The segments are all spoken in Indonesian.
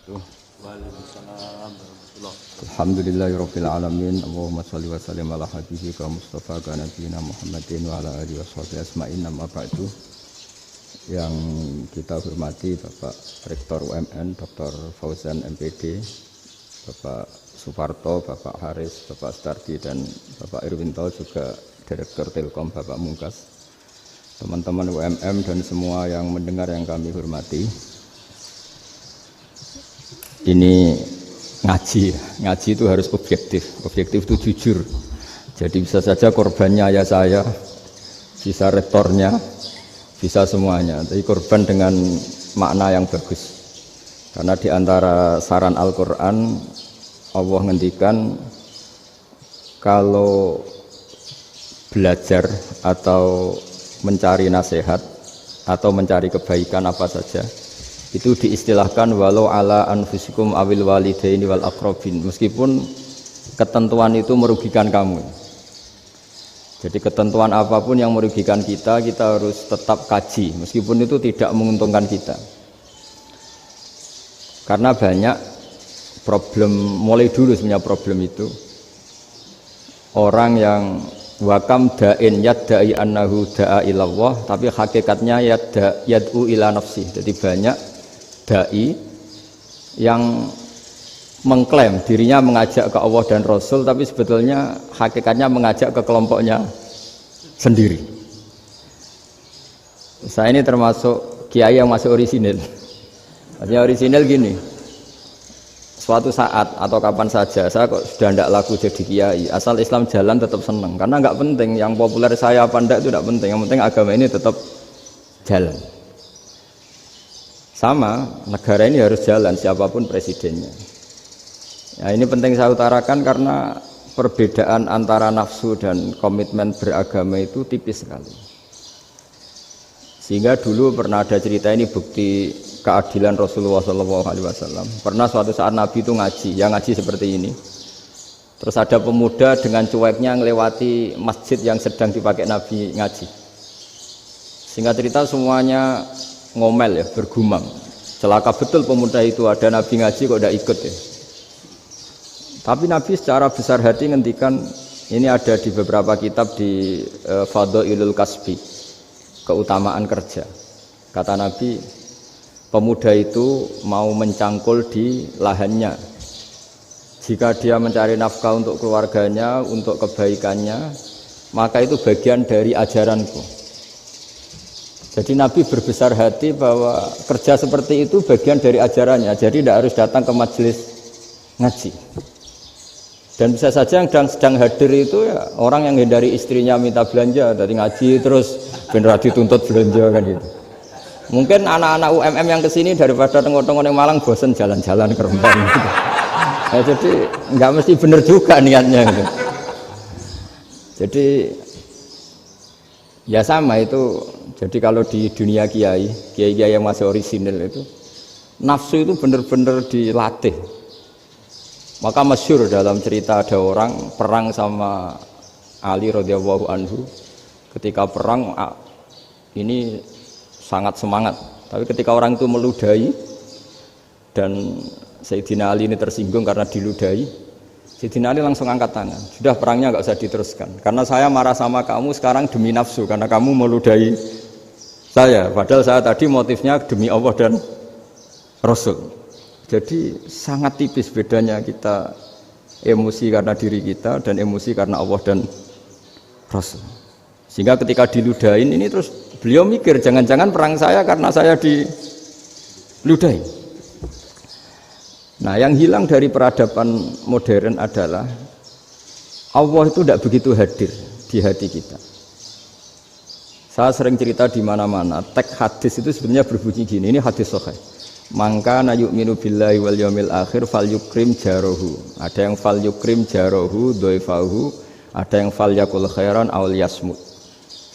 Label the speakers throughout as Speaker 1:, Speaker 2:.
Speaker 1: Waalaikumsalam warahmatullahi wabarakatuh.
Speaker 2: Alhamdulillahirabbil alamin. Allahumma shalli wa sallim ala habibika Mustafa ka nabiyina Muhammadin wa ala alihi washabihi asma'in. Amma ba'du. Yang kita hormati Bapak Rektor UMN Dr. Fauzan MPD, Bapak Suparto, Bapak Haris, Bapak Stardi dan Bapak Irwinto, juga Direktur Telkom Bapak Mungkas, teman-teman UMM dan semua yang mendengar yang kami hormati. Ini ngaji itu harus objektif itu jujur. Jadi bisa saja korbannya ya saya, bisa rektornya, bisa semuanya. Tapi korban dengan makna yang bagus. Karena di antara saran Al-Quran, Allah ngendikan kalau belajar atau mencari nasihat atau mencari kebaikan apa saja, itu diistilahkan walau ala anfusikum awil walidaini wal aqrabin, meskipun ketentuan itu merugikan kamu. Jadi ketentuan apapun yang merugikan kita harus tetap kaji meskipun itu tidak menguntungkan kita. Karena banyak problem, mulai dulu sebenarnya problem itu orang yang wakam da'in yadda'i annahu da'a ilallah tapi hakikatnya yad'u ila nafsih. Jadi banyak dai yang mengklaim dirinya mengajak ke Allah dan Rasul tapi sebetulnya hakikatnya mengajak ke kelompoknya sendiri. Saya ini termasuk kiai yang masih orisinil. Artinya orisinil gini, suatu saat atau kapan saja saya kok sudah tidak laku jadi kiai, asal Islam jalan tetap senang, karena nggak penting yang populer saya apa enggak itu tidak penting, yang penting agama ini tetap jalan. Sama, negara ini harus jalan siapapun presidennya. Ya, ini penting saya utarakan karena perbedaan antara nafsu dan komitmen beragama itu tipis sekali. Sehingga dulu pernah ada cerita, ini bukti keadilan Rasulullah SAW. Pernah suatu saat Nabi itu ngaji, yang ngaji seperti ini. Terus ada pemuda dengan cueknya ngelewati masjid yang sedang dipakai Nabi ngaji. Singkat cerita semuanya ngomel ya, bergumam. Celaka betul pemuda itu, ada Nabi ngaji kok tidak ikut ya. Tapi Nabi secara besar hati ngendikan, ini ada di beberapa kitab di Fadhailul Kasbi, keutamaan kerja. Kata Nabi, pemuda itu mau mencangkul di lahannya. Jika dia mencari nafkah untuk keluarganya, untuk kebaikannya, maka itu bagian dari ajaranku. Jadi Nabi berbesar hati bahwa kerja seperti itu bagian dari ajarannya. Jadi tidak harus datang ke majelis ngaji. Dan bisa saja yang sedang hadir itu ya orang yang hindari istrinya minta belanja, dari ngaji terus benar dituntut belanja kan gitu. Mungkin anak-anak UMM yang kesini daripada tengok-tengok yang Malang bosen jalan-jalan ke Rembang gitu. Ya, jadi nggak mesti benar juga niatnya gitu. Jadi ya sama itu. Jadi kalau di dunia kiai yang masih orisinil itu nafsu itu benar-benar dilatih. Maka masyhur dalam cerita ada orang perang sama Ali radhiyallahu anhu. Ketika perang ini sangat semangat, tapi ketika orang itu meludahi dan Sayyidina Ali ini tersinggung karena diludahi, Sayyidina Ali langsung angkat tangan, sudah perangnya nggak usah diteruskan karena saya marah sama kamu sekarang demi nafsu karena kamu meludahi saya, padahal saya tadi motifnya demi Allah dan Rasul. Jadi sangat tipis bedanya kita emosi karena diri kita dan emosi karena Allah dan Rasul. Sehingga ketika diludahin ini terus beliau mikir jangan-jangan perang saya karena saya diludahin. Nah, yang hilang dari peradaban modern adalah Allah itu tidak begitu hadir di hati kita. Saya sering cerita di mana-mana, teks hadis itu sebenarnya berbunyi gini, ini hadis sahih. Mangka na yu'minu billahi wal yaumil akhir fal yukrim jarohu. Ada yang fal yukrim jarohu doifahu, ada yang fal yakul khairan aw yasmut.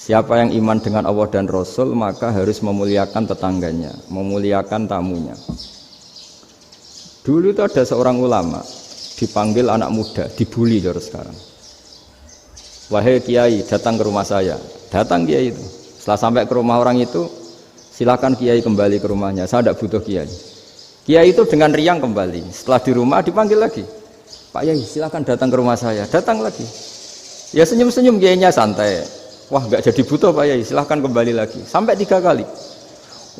Speaker 2: Siapa yang iman dengan Allah dan Rasul maka harus memuliakan tetangganya, memuliakan tamunya. Dulu itu ada seorang ulama dipanggil anak muda, dibully terus sekarang. Wahai kiai, datang ke rumah saya. Datang kiai itu. Setelah sampai ke rumah orang itu, silakan kiai kembali ke rumahnya. Saya tidak butuh kiai. Kiai itu dengan riang kembali. Setelah di rumah dipanggil lagi. Pak Yai silakan datang ke rumah saya. Datang lagi. Ya senyum-senyum kiainya santai. Wah nggak jadi butuh Pak Yai, silahkan kembali lagi. Sampai 3 kali.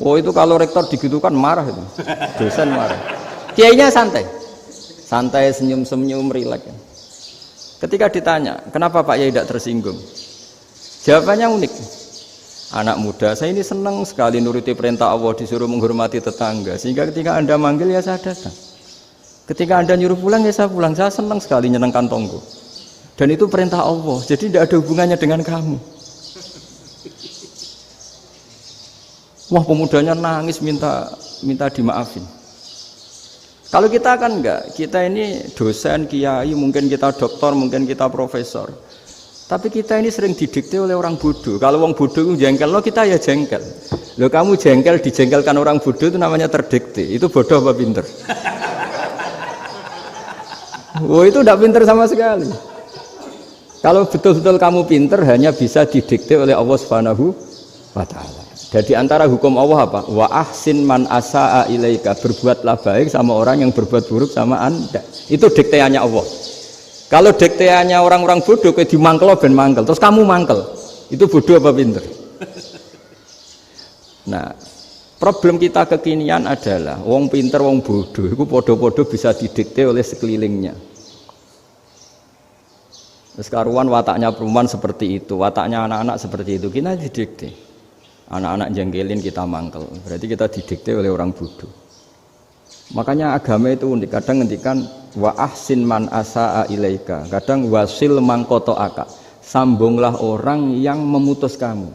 Speaker 2: Oh itu kalau rektor digitukan marah itu. Dosen marah. Kiainya santai. Santai senyum-senyum rileks. Ketika ditanya, kenapa Pak Yai tidak tersinggung? Jawabannya unik. Anak muda, saya ini senang sekali nuruti perintah Allah, disuruh menghormati tetangga. Sehingga ketika Anda manggil ya saya datang. Ketika Anda nyuruh pulang ya saya pulang. Saya senang sekali nyenengkan tonggo. Dan itu perintah Allah, jadi tidak ada hubungannya dengan kamu. Wah pemudanya nangis minta dimaafin. Kalau kita kan enggak, kita ini dosen, kiai, mungkin kita doktor, mungkin kita profesor. Tapi kita ini sering didikte oleh orang bodoh. Kalau orang bodoh itu jengkel, lo kita ya jengkel. Lo kamu jengkel, dijengkelkan orang bodoh itu namanya terdikte. Itu bodoh apa pinter? Oh itu tidak pinter sama sekali. Kalau betul-betul kamu pinter hanya bisa didikte oleh Allah Subhanahu wa Ta'ala. Jadi antara hukum Allah apa? Wa ahsin man asa'a ilaika, berbuatlah baik sama orang yang berbuat buruk sama Anda. Itu dikteannya Allah. Kalau dikteannya orang-orang bodoh kayak dimangkel ben mangkel, terus kamu mangkel. Itu bodoh apa pinter? Nah, problem kita kekinian adalah wong pinter wong bodoh itu podo-podo bisa didikte oleh sekelilingnya. Sekaruan wataknya perempuan seperti itu, wataknya anak-anak seperti itu, kita didikte. Anak-anak jengkelin kita mangkel, berarti kita didikte oleh orang bodoh. Makanya agama itu unik, kadang ngendikan wa ahsin man asa'a ilaika, kadang wasil man qata'aka, sambunglah orang yang memutus kamu.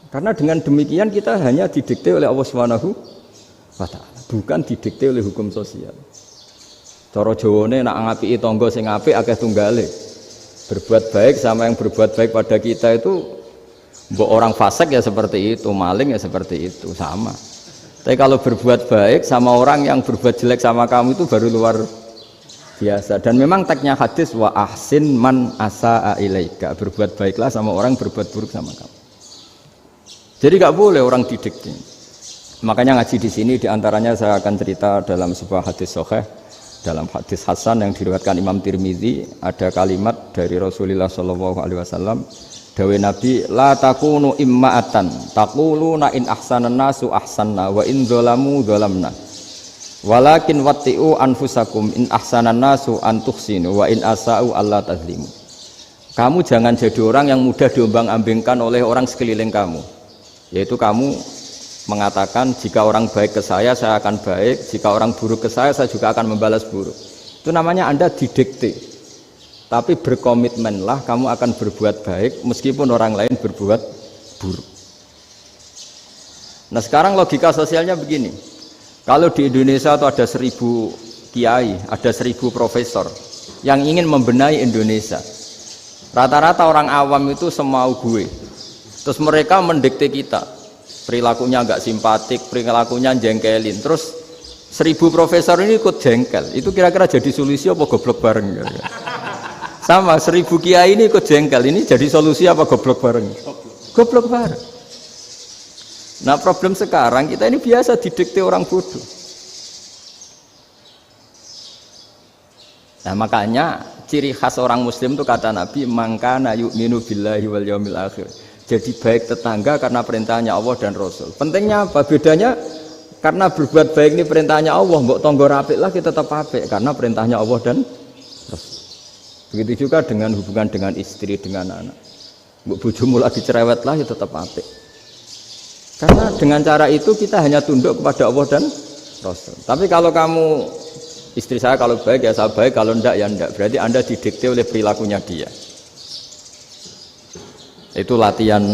Speaker 2: Karena dengan demikian kita hanya didikte oleh Allah Subhanahu wa Ta'ala, bukan didikte oleh hukum sosial. Cara Jawane nak ngapiki tangga sing apik akeh tunggale. Berbuat baik sama yang berbuat baik pada kita itu mbok orang fasik ya seperti itu, maling ya seperti itu, sama. Tapi kalau berbuat baik sama orang yang berbuat jelek sama kamu itu baru luar biasa. Dan memang teksnya hadis wa ahsin man asa'a ilaika, berbuat baiklah sama orang berbuat buruk sama kamu. Jadi nggak boleh orang didikte. Makanya ngaji di sini diantaranya saya akan cerita dalam sebuah hadis sahih, dalam hadis hasan yang diriwayatkan Imam Tirmidzi ada kalimat dari Rasulullah SAW. Dawe Nabi la takunu imma'atan taquluna in ahsanan nasu ahsanna wa in dzalamu dzalamna walakin watti'u anfusakum in ahsanan nasu an tuhsinu wa in asa'u alla tazlimu. Kamu jangan jadi orang yang mudah diombang-ambingkan oleh orang sekeliling kamu, yaitu kamu mengatakan jika orang baik ke saya akan baik, jika orang buruk ke saya juga akan membalas buruk. Itu namanya Anda didikte. Tapi berkomitmenlah kamu akan berbuat baik meskipun orang lain berbuat buruk. Nah sekarang logika sosialnya begini. Kalau di Indonesia itu ada 1000 kiai, ada 1000 profesor yang ingin membenahi Indonesia. Rata-rata orang awam itu semau gue. Terus mereka mendikte kita. Perilakunya agak simpatik, perilakunya jengkelin. Terus 1000 profesor ini ikut jengkel. Itu kira-kira jadi solusi apa goblok bareng? Sama 1000 kiai ini ikut jengkel, ini jadi solusi apa goblok bareng? Goblok bareng. Nah problem sekarang kita ini biasa didikte orang bodoh. Nah makanya ciri khas orang muslim itu kata Nabi mangkana yu'minu billahi wal yaumil akhir. Jadi baik tetangga karena perintahnya Allah dan Rasul. Pentingnya apa? Bedanya karena berbuat baik ini perintahnya Allah, mbok tonggo apik lah kita tetap apik karena perintahnya Allah dan Rasul. Begitu juga dengan hubungan dengan istri, dengan anak. Bojomu lagi cerewet lah ya tetap apik. Karena dengan cara itu kita hanya tunduk kepada Allah dan Rasul. Tapi kalau kamu, istri saya kalau baik ya saya baik, kalau enggak ya enggak. Berarti Anda didikte oleh perilakunya dia. Itu latihan,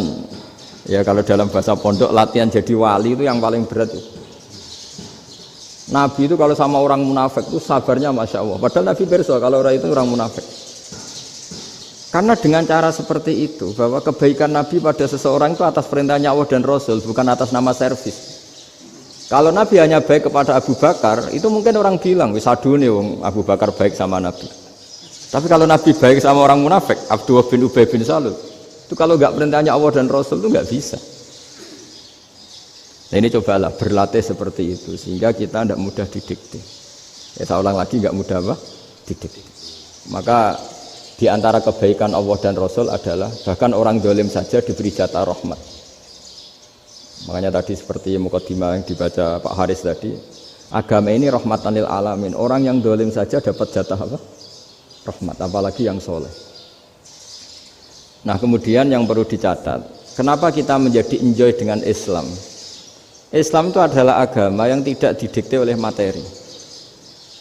Speaker 2: ya kalau dalam bahasa pondok, latihan jadi wali itu yang paling berat. Nabi itu kalau sama orang munafik itu sabarnya Masya Allah. Padahal Nabi berso kalau orang itu orang munafik. Karena dengan cara seperti itu, bahwa kebaikan Nabi pada seseorang itu atas perintahnya Allah dan Rasul, bukan atas nama servis. Kalau Nabi hanya baik kepada Abu Bakar, itu mungkin orang bilang, wis adune wong Abu Bakar baik sama Nabi. Tapi kalau Nabi baik sama orang munafik, Abdullah bin Ubay bin Salul, itu kalau nggak perintahnya Allah dan Rasul itu nggak bisa. Nah ini cobalah berlatih seperti itu sehingga kita tidak mudah didikte. Ya saya ulang lagi nggak mudah apa? Didikte. Maka di antara kebaikan Allah dan Rasul adalah bahkan orang dolim saja diberi jatah rahmat. Makanya tadi seperti mukadimah yang dibaca Pak Haris tadi, agama ini rahmatan lil alamin. Orang yang dolim saja dapat jatah apa? Rahmat, apalagi yang soleh. Nah kemudian yang perlu dicatat, kenapa kita menjadi enjoy dengan Islam? Islam itu adalah agama yang tidak didikte oleh materi.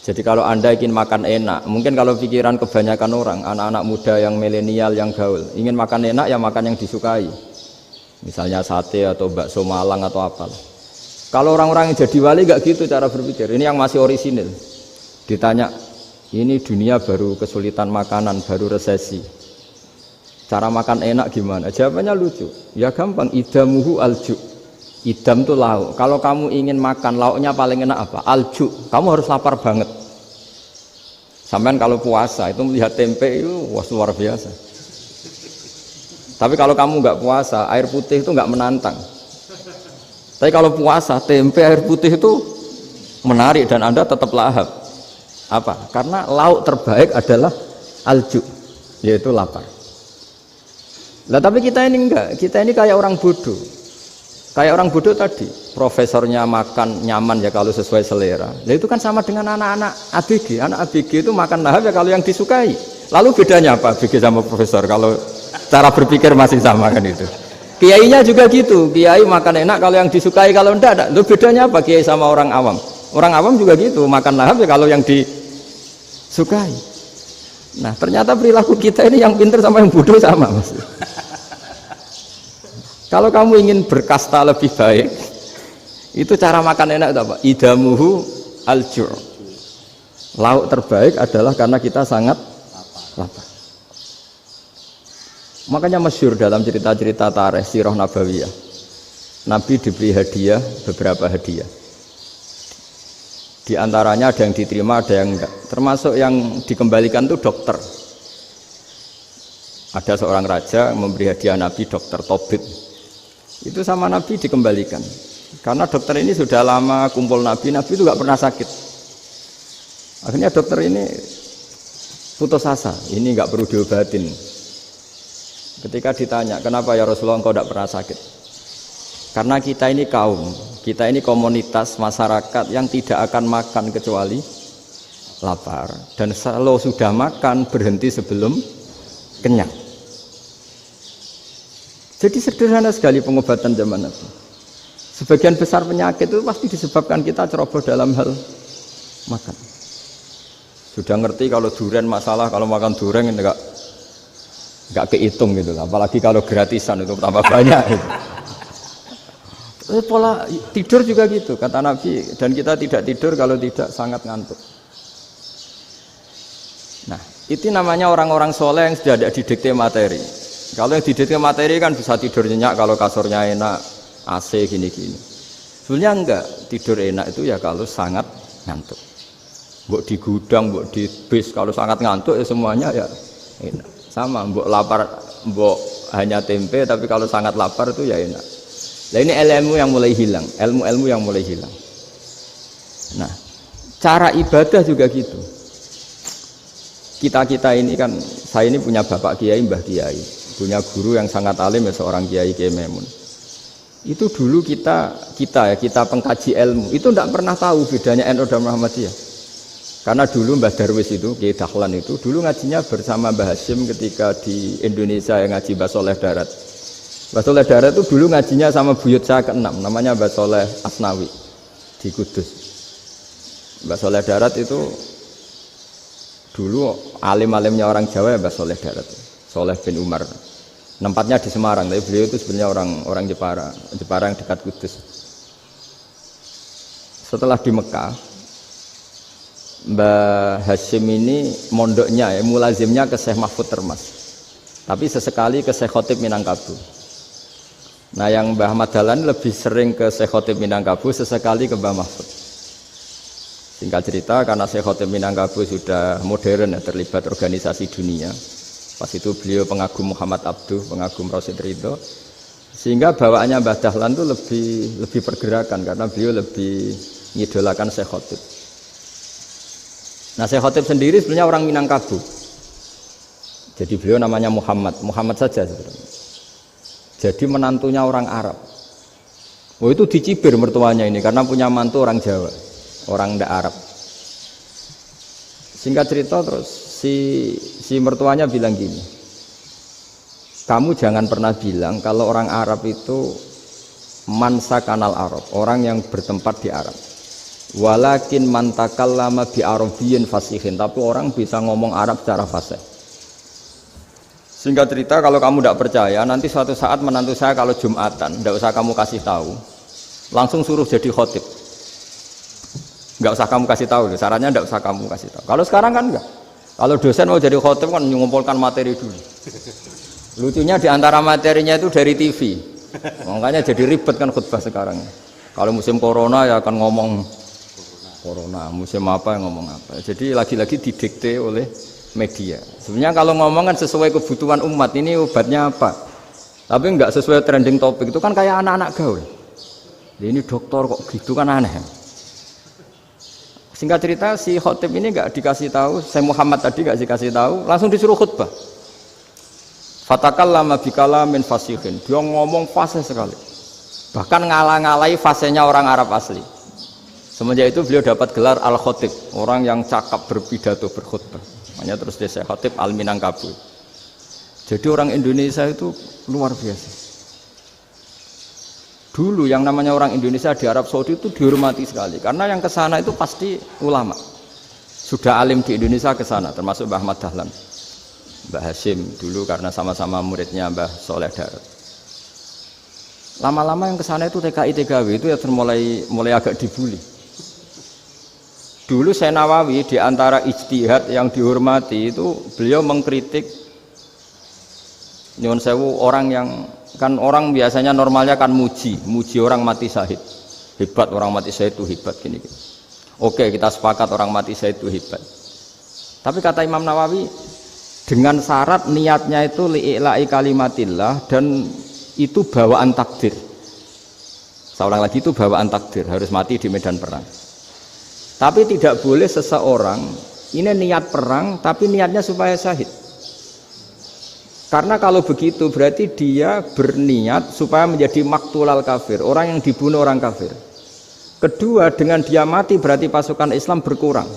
Speaker 2: Jadi kalau Anda ingin makan enak, mungkin kalau pikiran kebanyakan orang, anak-anak muda yang milenial, yang gaul, ingin makan enak ya makan yang disukai. Misalnya sate atau bakso Malang atau apalah. Kalau orang-orang yang jadi wali gak gitu cara berpikir. Ini yang masih orisinil. Ditanya, ini dunia baru kesulitan makanan, baru resesi. Cara makan enak gimana? Jawabannya lucu. Ya gampang, idamuhu alju. Idam itu lauk. Kalau kamu ingin makan lauknya paling enak apa? Alju. Kamu harus lapar banget. Sampean kalau puasa itu melihat tempe itu wah luar biasa. Tapi kalau kamu nggak puasa, air putih itu nggak menantang. Tapi kalau puasa, tempe air putih itu menarik dan Anda tetap lahap. Apa? Karena lauk terbaik adalah alju, yaitu lapar. Nah tapi kita ini enggak, kita ini kayak orang bodoh. Kayak orang bodoh tadi, profesornya makan nyaman ya kalau sesuai selera. Nah itu kan sama dengan anak-anak ABG. Anak ABG itu makan lahap ya kalau yang disukai. Lalu bedanya apa ABG sama profesor? Kalau cara berpikir masih sama kan itu. Kiainya juga gitu. Kiai makan enak kalau yang disukai, kalau enggak. Lalu bedanya apa kiai sama orang awam? Orang awam juga gitu, makan lahap ya kalau yang disukai. Nah ternyata perilaku kita ini yang pintar sama yang bodoh sama mas. Kalau kamu ingin berkasta lebih baik, itu cara makan enak itu apa? Idamuhu al-ju'. Lauk terbaik adalah karena kita sangat lapar. Makanya masyhur dalam cerita-cerita tarikh sirah nabawiyah. Nabi diberi hadiah, beberapa hadiah. Di antaranya ada yang diterima, ada yang enggak. Termasuk yang dikembalikan itu dokter. Ada seorang raja memberi hadiah Nabi dokter Tobit. Itu sama Nabi dikembalikan karena dokter ini sudah lama kumpul Nabi itu gak pernah sakit. Akhirnya dokter ini putus asa, ini gak perlu diobatin. Ketika ditanya kenapa ya Rasulullah engkau gak pernah sakit, karena kita ini kaum, kita ini komunitas masyarakat yang tidak akan makan kecuali lapar, dan kalau sudah makan berhenti sebelum kenyang. Jadi sederhana sekali pengobatan zaman Nabi. Sebagian besar penyakit itu pasti disebabkan kita ceroboh dalam hal makan. Sudah ngerti kalau durian masalah, kalau makan durian enggak kehitung gitu lah. Apalagi kalau gratisan itu tambah banyak gitu. Pola tidur juga gitu kata Nabi, dan kita tidak tidur kalau tidak sangat ngantuk. Nah, itu namanya orang-orang soleh yang sudah tidak didikte materi. Kalau yang didikte materi kan bisa tidur nyenyak kalau kasurnya enak, AC gini-gini. Sebenarnya enggak, tidur enak itu ya kalau sangat ngantuk. Mbok di gudang, mbok di bis, kalau sangat ngantuk ya semuanya ya enak. Sama, mbok lapar, mbok hanya tempe, tapi kalau sangat lapar itu ya enak. Nah ini ilmu yang mulai hilang, ilmu-ilmu yang mulai hilang. Nah, cara ibadah juga gitu. Kita ini kan, saya ini punya bapak kiai, mbah kiai. Punya guru yang sangat alim ya seorang Kiai Memun. Itu dulu kita pengkaji ilmu itu tidak pernah tahu bedanya NU dan Muhammadiyah. Karena dulu Mbah Darwis itu Kiai Dahlan itu dulu ngajinya bersama Mbah Hasyim ketika di Indonesia yang ngaji Mbah Soleh Darat. Mbah Soleh Darat itu dulu ngajinya sama buyut saya ke-6 namanya Mbah Soleh Asnawi di Kudus. Mbah Soleh Darat itu dulu alim-alimnya orang Jawa ya Mbah Soleh Darat. Soleh bin Umar. Tempatnya di Semarang, tapi beliau itu sebenarnya orang Jepara yang dekat Kudus. Setelah di Mekah, Mbah Hasyim ini mondoknya ya, mulazimnya ke Syekh Mahfud Termas. Tapi sesekali ke Syekh Khotib Minangkabau. Nah, yang Mbah Ahmad Dahlan lebih sering ke Syekh Khotib Minangkabau, sesekali ke Mbah Mahfud. Singkat cerita, karena Syekh Khotib Minangkabau sudah modern ya, terlibat organisasi dunia. Pas itu beliau pengagum Muhammad Abduh, pengagum Rasid Ridho. Sehingga bawaannya Mbah Dahlan itu lebih pergerakan karena beliau lebih ngidolakan Syekh Khotib. Nah, Syekh Khotib sendiri sebenarnya orang Minangkabau. Jadi beliau namanya Muhammad saja sebenarnya. Jadi menantunya orang Arab. Oh, itu dicibir mertuanya ini karena punya mantu orang Jawa, orang ndak Arab. Singkat cerita terus si mertuanya bilang gini, kamu jangan pernah bilang kalau orang Arab itu mansa kanal Arab, orang yang bertempat di Arab. Walakin man takallama bi arabiyyin fasihin, tapi orang bisa ngomong Arab secara fasih. Singkat cerita, kalau kamu tidak percaya, nanti suatu saat menantu saya kalau Jumatan, tidak usah kamu kasih tahu, langsung suruh jadi khotib. Nggak usah kamu kasih tahu, sarannya tidak usah kamu kasih tahu. Kalau sekarang kan enggak. Kalau dosen mau jadi khotib kan mengumpulkan materi dulu. Lucunya di antara materinya itu dari TV, makanya jadi ribet kan khutbah sekarang. Kalau musim corona ya akan ngomong corona, musim apa yang ngomong apa. Jadi lagi-lagi didikte oleh media. Sebenarnya kalau ngomong kan sesuai kebutuhan umat, ini obatnya apa. Tapi enggak sesuai trending topik, itu kan kayak anak-anak gaul. Ini dokter kok gitu kan aneh. Singkat cerita si khotib ini enggak dikasih tahu, saya Muhammad tadi enggak dikasih tahu, langsung disuruh khutbah. Fatakallama bikalamin fasihin. Dia ngomong fasih sekali. Bahkan ngalah-ngalahi fasihnya orang Arab asli. Semenjak itu beliau dapat gelar Al-Khotib, orang yang cakap berpidato berkhutbah. Makanya terus dia Syekh Khotib Al-Minangkabau. Jadi orang Indonesia itu luar biasa. Dulu yang namanya orang Indonesia di Arab Saudi itu dihormati sekali, karena yang kesana itu pasti ulama. Sudah alim di Indonesia kesana, termasuk Mbah Ahmad Dahlan, Mbah Hasyim dulu karena sama-sama muridnya Mbah Soleh Darat. Lama-lama yang kesana itu TKI TKW itu ya mulai agak dibully. Dulu Syekh Nawawi di antara ijtihad yang dihormati itu beliau mengkritik nyuwun sewu orang yang kan orang biasanya normalnya kan muji orang mati syahid. Hebat orang mati syahid itu hebat gini. Oke, kita sepakat orang mati syahid itu hebat. Tapi kata Imam Nawawi dengan syarat niatnya itu li'ila'i kalimatillah dan itu bawaan takdir. Saya ulang lagi, itu bawaan takdir, harus mati di medan perang. Tapi tidak boleh seseorang ini niat perang tapi niatnya supaya syahid. Karena kalau begitu berarti dia berniat supaya menjadi maktulal kafir, orang yang dibunuh orang kafir. Kedua, dengan dia mati berarti pasukan Islam berkurang.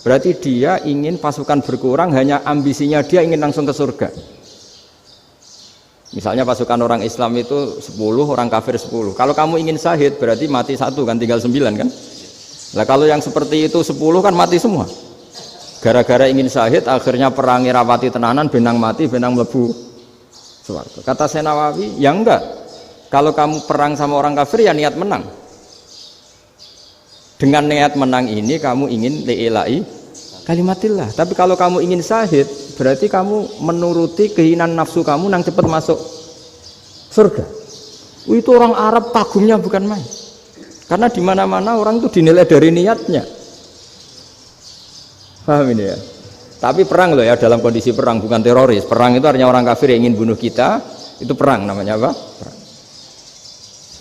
Speaker 2: Berarti dia ingin pasukan berkurang, hanya ambisinya dia ingin langsung ke surga. Misalnya pasukan orang Islam itu 10, orang kafir 10. Kalau kamu ingin syahid berarti mati 1 kan, tinggal 9 kan. Nah kalau yang seperti itu 10 kan mati semua. Gara-gara ingin syahid akhirnya perangi rapati tenanan, benang mati, benang mlebu swarga. Kata Syekh Nawawi, ya enggak. Kalau kamu perang sama orang kafir ya niat menang. Dengan niat menang ini kamu ingin li'ila'i kalimatillah. Tapi kalau kamu ingin syahid berarti kamu menuruti keinginan nafsu kamu yang cepat masuk surga. Itu orang Arab kagumnya bukan main. Karena di mana-mana orang itu dinilai dari niatnya. Paham ini ya? Tapi perang loh ya, dalam kondisi perang, bukan teroris. Perang itu artinya orang kafir yang ingin bunuh kita, itu perang namanya apa? Perang.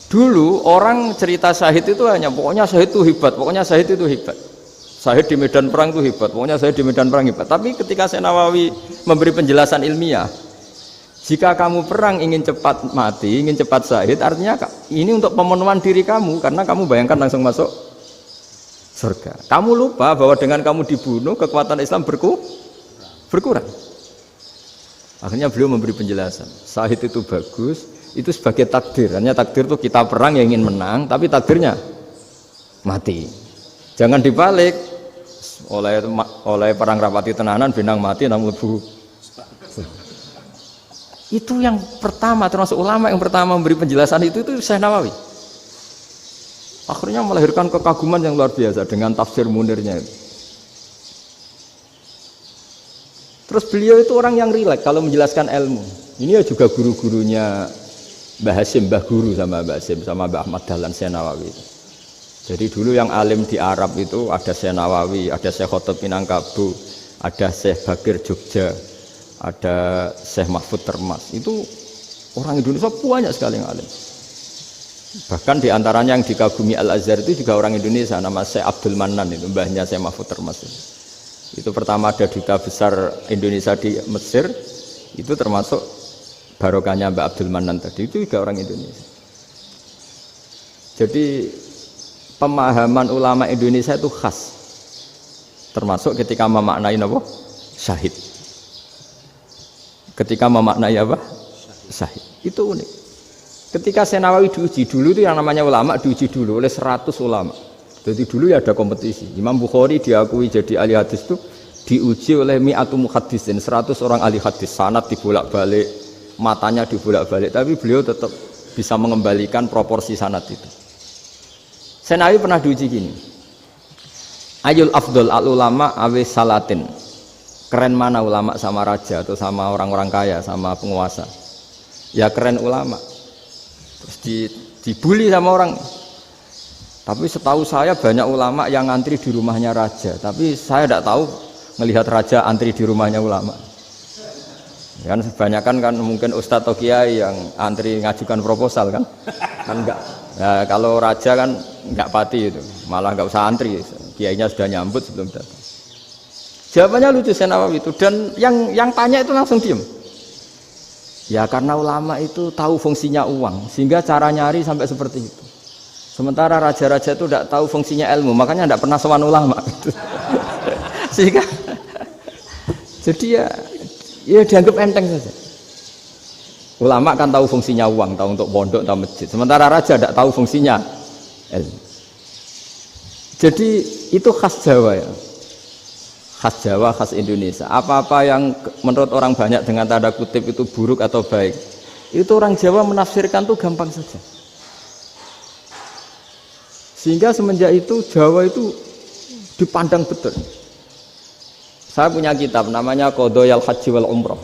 Speaker 2: Dulu orang cerita syahid itu hanya pokoknya syahid itu hebat, pokoknya syahid itu hebat. Syahid di medan perang itu hebat, pokoknya syahid di medan perang hebat. Tapi ketika Syekh Nawawi memberi penjelasan ilmiah, jika kamu perang ingin cepat mati, ingin cepat syahid, artinya ini untuk pemenuhan diri kamu, karena kamu bayangkan langsung masuk surga. Kamu lupa bahwa dengan kamu dibunuh, kekuatan Islam berkurang. Akhirnya beliau memberi penjelasan, syahid itu bagus, itu sebagai takdir. Hanya takdir itu kita perang yang ingin menang, tapi takdirnya mati. Jangan dibalik, oleh perang rapati tenanan, benang mati, namun lebu. Itu yang pertama, termasuk ulama yang pertama memberi penjelasan itu Syekh Nawawi. Akhirnya melahirkan kekaguman yang luar biasa dengan tafsir Munirnya itu. Terus beliau itu orang yang rileks kalau menjelaskan ilmu. Ini ya juga guru-gurunya Mbah Hasyim, Mbah Guru sama Mbah Hasyim, sama Mbah Ahmad Dahlan Syekh Nawawi. Jadi dulu yang alim di Arab itu ada Syekh Nawawi, ada Syekh Khotib Minangkabau, ada Syekh Bakir Jogja, ada Syekh Mahfud Termas. Itu Orang Indonesia banyak sekali yang alim. Bahkan diantaranya yang dikagumi Al-Azhar itu juga orang Indonesia, nama Syekh Abdul Manan, itu mbahnya Syekh Mahfud Termas. Itu pertama ada duta besar Indonesia di Mesir, itu termasuk barokahnya Mbak Abdul Manan tadi, itu juga orang Indonesia. Jadi pemahaman ulama Indonesia itu khas, termasuk ketika memaknai apa? Syahid. Ketika memaknai apa? Syahid. Itu unik. Ketika Senawawi diuji dulu itu yang namanya ulama diuji dulu oleh 100 ulama. Jadi dulu ya ada kompetisi. Imam Bukhari diakui jadi ahli hadis itu diuji oleh mi'atu muhaddisin, 100 orang ahli hadis, sanad dibolak-balik, matanya dibolak-balik, tapi beliau tetap bisa mengembalikan proporsi sanad itu. Senawawi pernah diuji gini. Ayul afdol al ulama awe salatin. Keren mana ulama sama raja atau sama orang-orang kaya, sama penguasa? Ya keren ulama. Terus dibully sama orang. Tapi setahu saya banyak ulama yang antri di rumahnya raja, tapi saya tidak tahu melihat raja antri di rumahnya ulama. Kan kebanyakan kan mungkin ustadz atau kiai yang antri ngajukan proposal kan enggak. Nah, kalau raja kan enggak pati itu, malah enggak usah antri, kiainya sudah nyambut sebelum datang. Jawabannya lucu Senawawi itu, dan yang tanya itu langsung diem. Ya karena ulama itu tahu fungsinya uang, sehingga cara nyari sampai seperti itu. Sementara raja-raja itu tidak tahu fungsinya ilmu, makanya tidak pernah sowan ulama. Sehingga jadi ya dianggap enteng saja. Ulama kan tahu fungsinya uang, tahu untuk pondok, tahu masjid. Sementara raja tidak tahu fungsinya ilmu. Jadi itu khas Jawa ya. Khas Jawa, khas Indonesia. Apa-apa yang menurut orang banyak dengan tanda kutip itu buruk atau baik, itu orang Jawa menafsirkan tuh gampang saja. Sehingga semenjak itu Jawa itu dipandang betul. Saya punya kitab namanya Qadhayal Haji wal Umrah.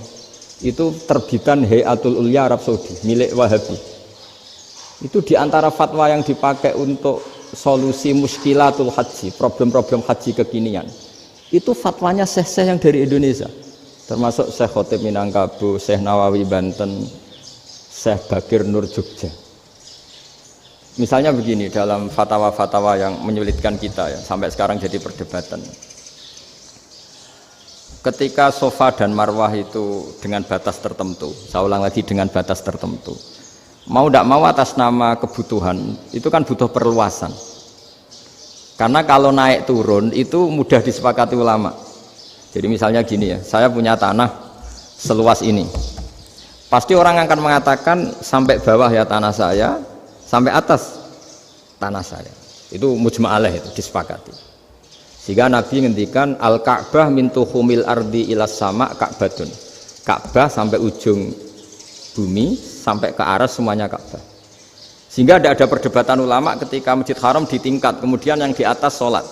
Speaker 2: Itu terbitan Hayatul Ulya Arab Saudi, milik Wahabi. Itu diantara fatwa yang dipakai untuk solusi muskilatul haji, problem-problem haji kekinian. Itu fatwanya syekh-syekh yang dari Indonesia, termasuk Syekh Khotib Minangkabau, Syekh Nawawi Banten, Syekh Bakir Nur Jogja. Misalnya begini, dalam fatwa-fatwa yang menyulitkan kita ya, sampai sekarang jadi perdebatan. Ketika Sofa dan Marwah itu dengan batas tertentu, saya ulang lagi dengan batas tertentu, mau tidak mau atas nama kebutuhan, itu kan butuh perluasan. Karena kalau naik turun itu mudah disepakati ulama. Jadi misalnya gini ya, saya punya tanah seluas ini. Pasti orang akan mengatakan sampai bawah ya tanah saya, sampai atas tanah saya. Itu mujma' alaih, itu disepakati. Sehingga Nabi ngendikan al-Ka'bah min tuhumil ardi ilas sama Ka'batun. Ka'bah sampai ujung bumi, sampai ke aras semuanya Ka'bah. Sehingga tidak ada perdebatan ulama ketika Masjid Haram di tingkat, kemudian yang di atas sholat.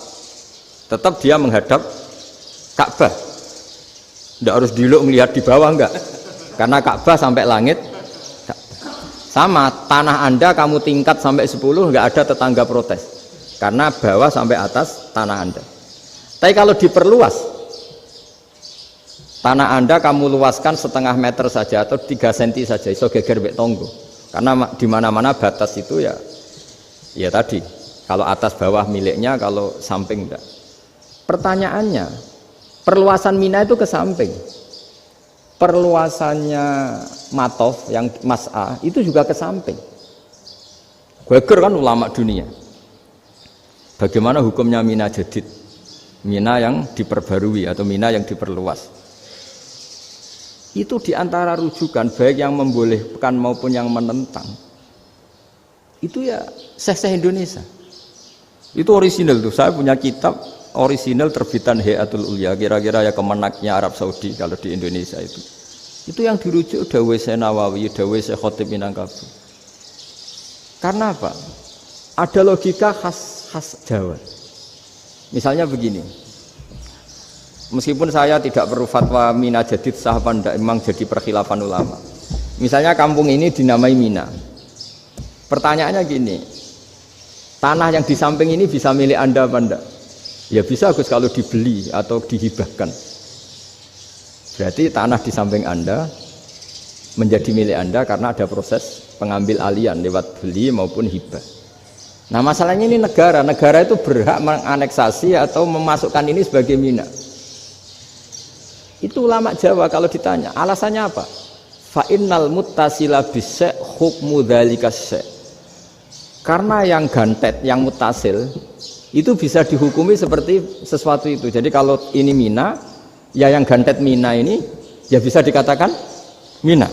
Speaker 2: Tetap dia menghadap Ka'bah. Tidak harus diluk melihat di bawah, enggak. Karena Ka'bah sampai langit. Sama, tanah Anda kamu tingkat sampai 10, enggak ada tetangga protes. Karena bawah sampai atas tanah Anda. Tapi kalau diperluas, tanah Anda kamu luaskan setengah meter saja atau 3 cm saja, iso geger mbek tonggo. Karena di mana-mana batas itu ya tadi, kalau atas bawah miliknya, kalau samping enggak. Pertanyaannya, perluasan Mina itu ke samping, perluasannya Matof yang Mas'a itu juga ke samping. Geger kan ulama dunia. Bagaimana hukumnya Mina Jadid, Mina yang diperbarui atau Mina yang diperluas? Itu diantara rujukan baik yang membolehkan maupun yang menentang. Itu ya syekh-syekh Indonesia. Itu orisinal tuh. Saya punya kitab orisinal terbitan Hayatul Ulya, kira-kira ya kemenaknya Arab Saudi kalau di Indonesia itu. Itu yang dirujuk dawuh Syekh Nawawi, dawuh Syekh Khotib Minangkabau. Karena apa? Ada logika khas Jawa. Misalnya begini. Meskipun saya tidak perlu fatwa Mina Jadid sah apa enggak, memang jadi perkhilafan ulama. Misalnya kampung ini dinamai Mina. Pertanyaannya gini, tanah yang di samping ini bisa milik Anda apa enggak? Ya bisa Gus kalau dibeli atau dihibahkan. Berarti tanah di samping Anda menjadi milik Anda karena ada proses pengambil alian lewat beli maupun hibah. Nah masalahnya ini negara itu berhak menganeksasi atau memasukkan ini sebagai mina. Itu ulama Jawa kalau ditanya alasannya apa? Fa innal muttasila bis-syai' hukmu dzalika syai'. Karena yang gantet, yang mutasil itu bisa dihukumi seperti sesuatu itu. Jadi kalau ini mina, ya yang gantet mina ini ya bisa dikatakan mina.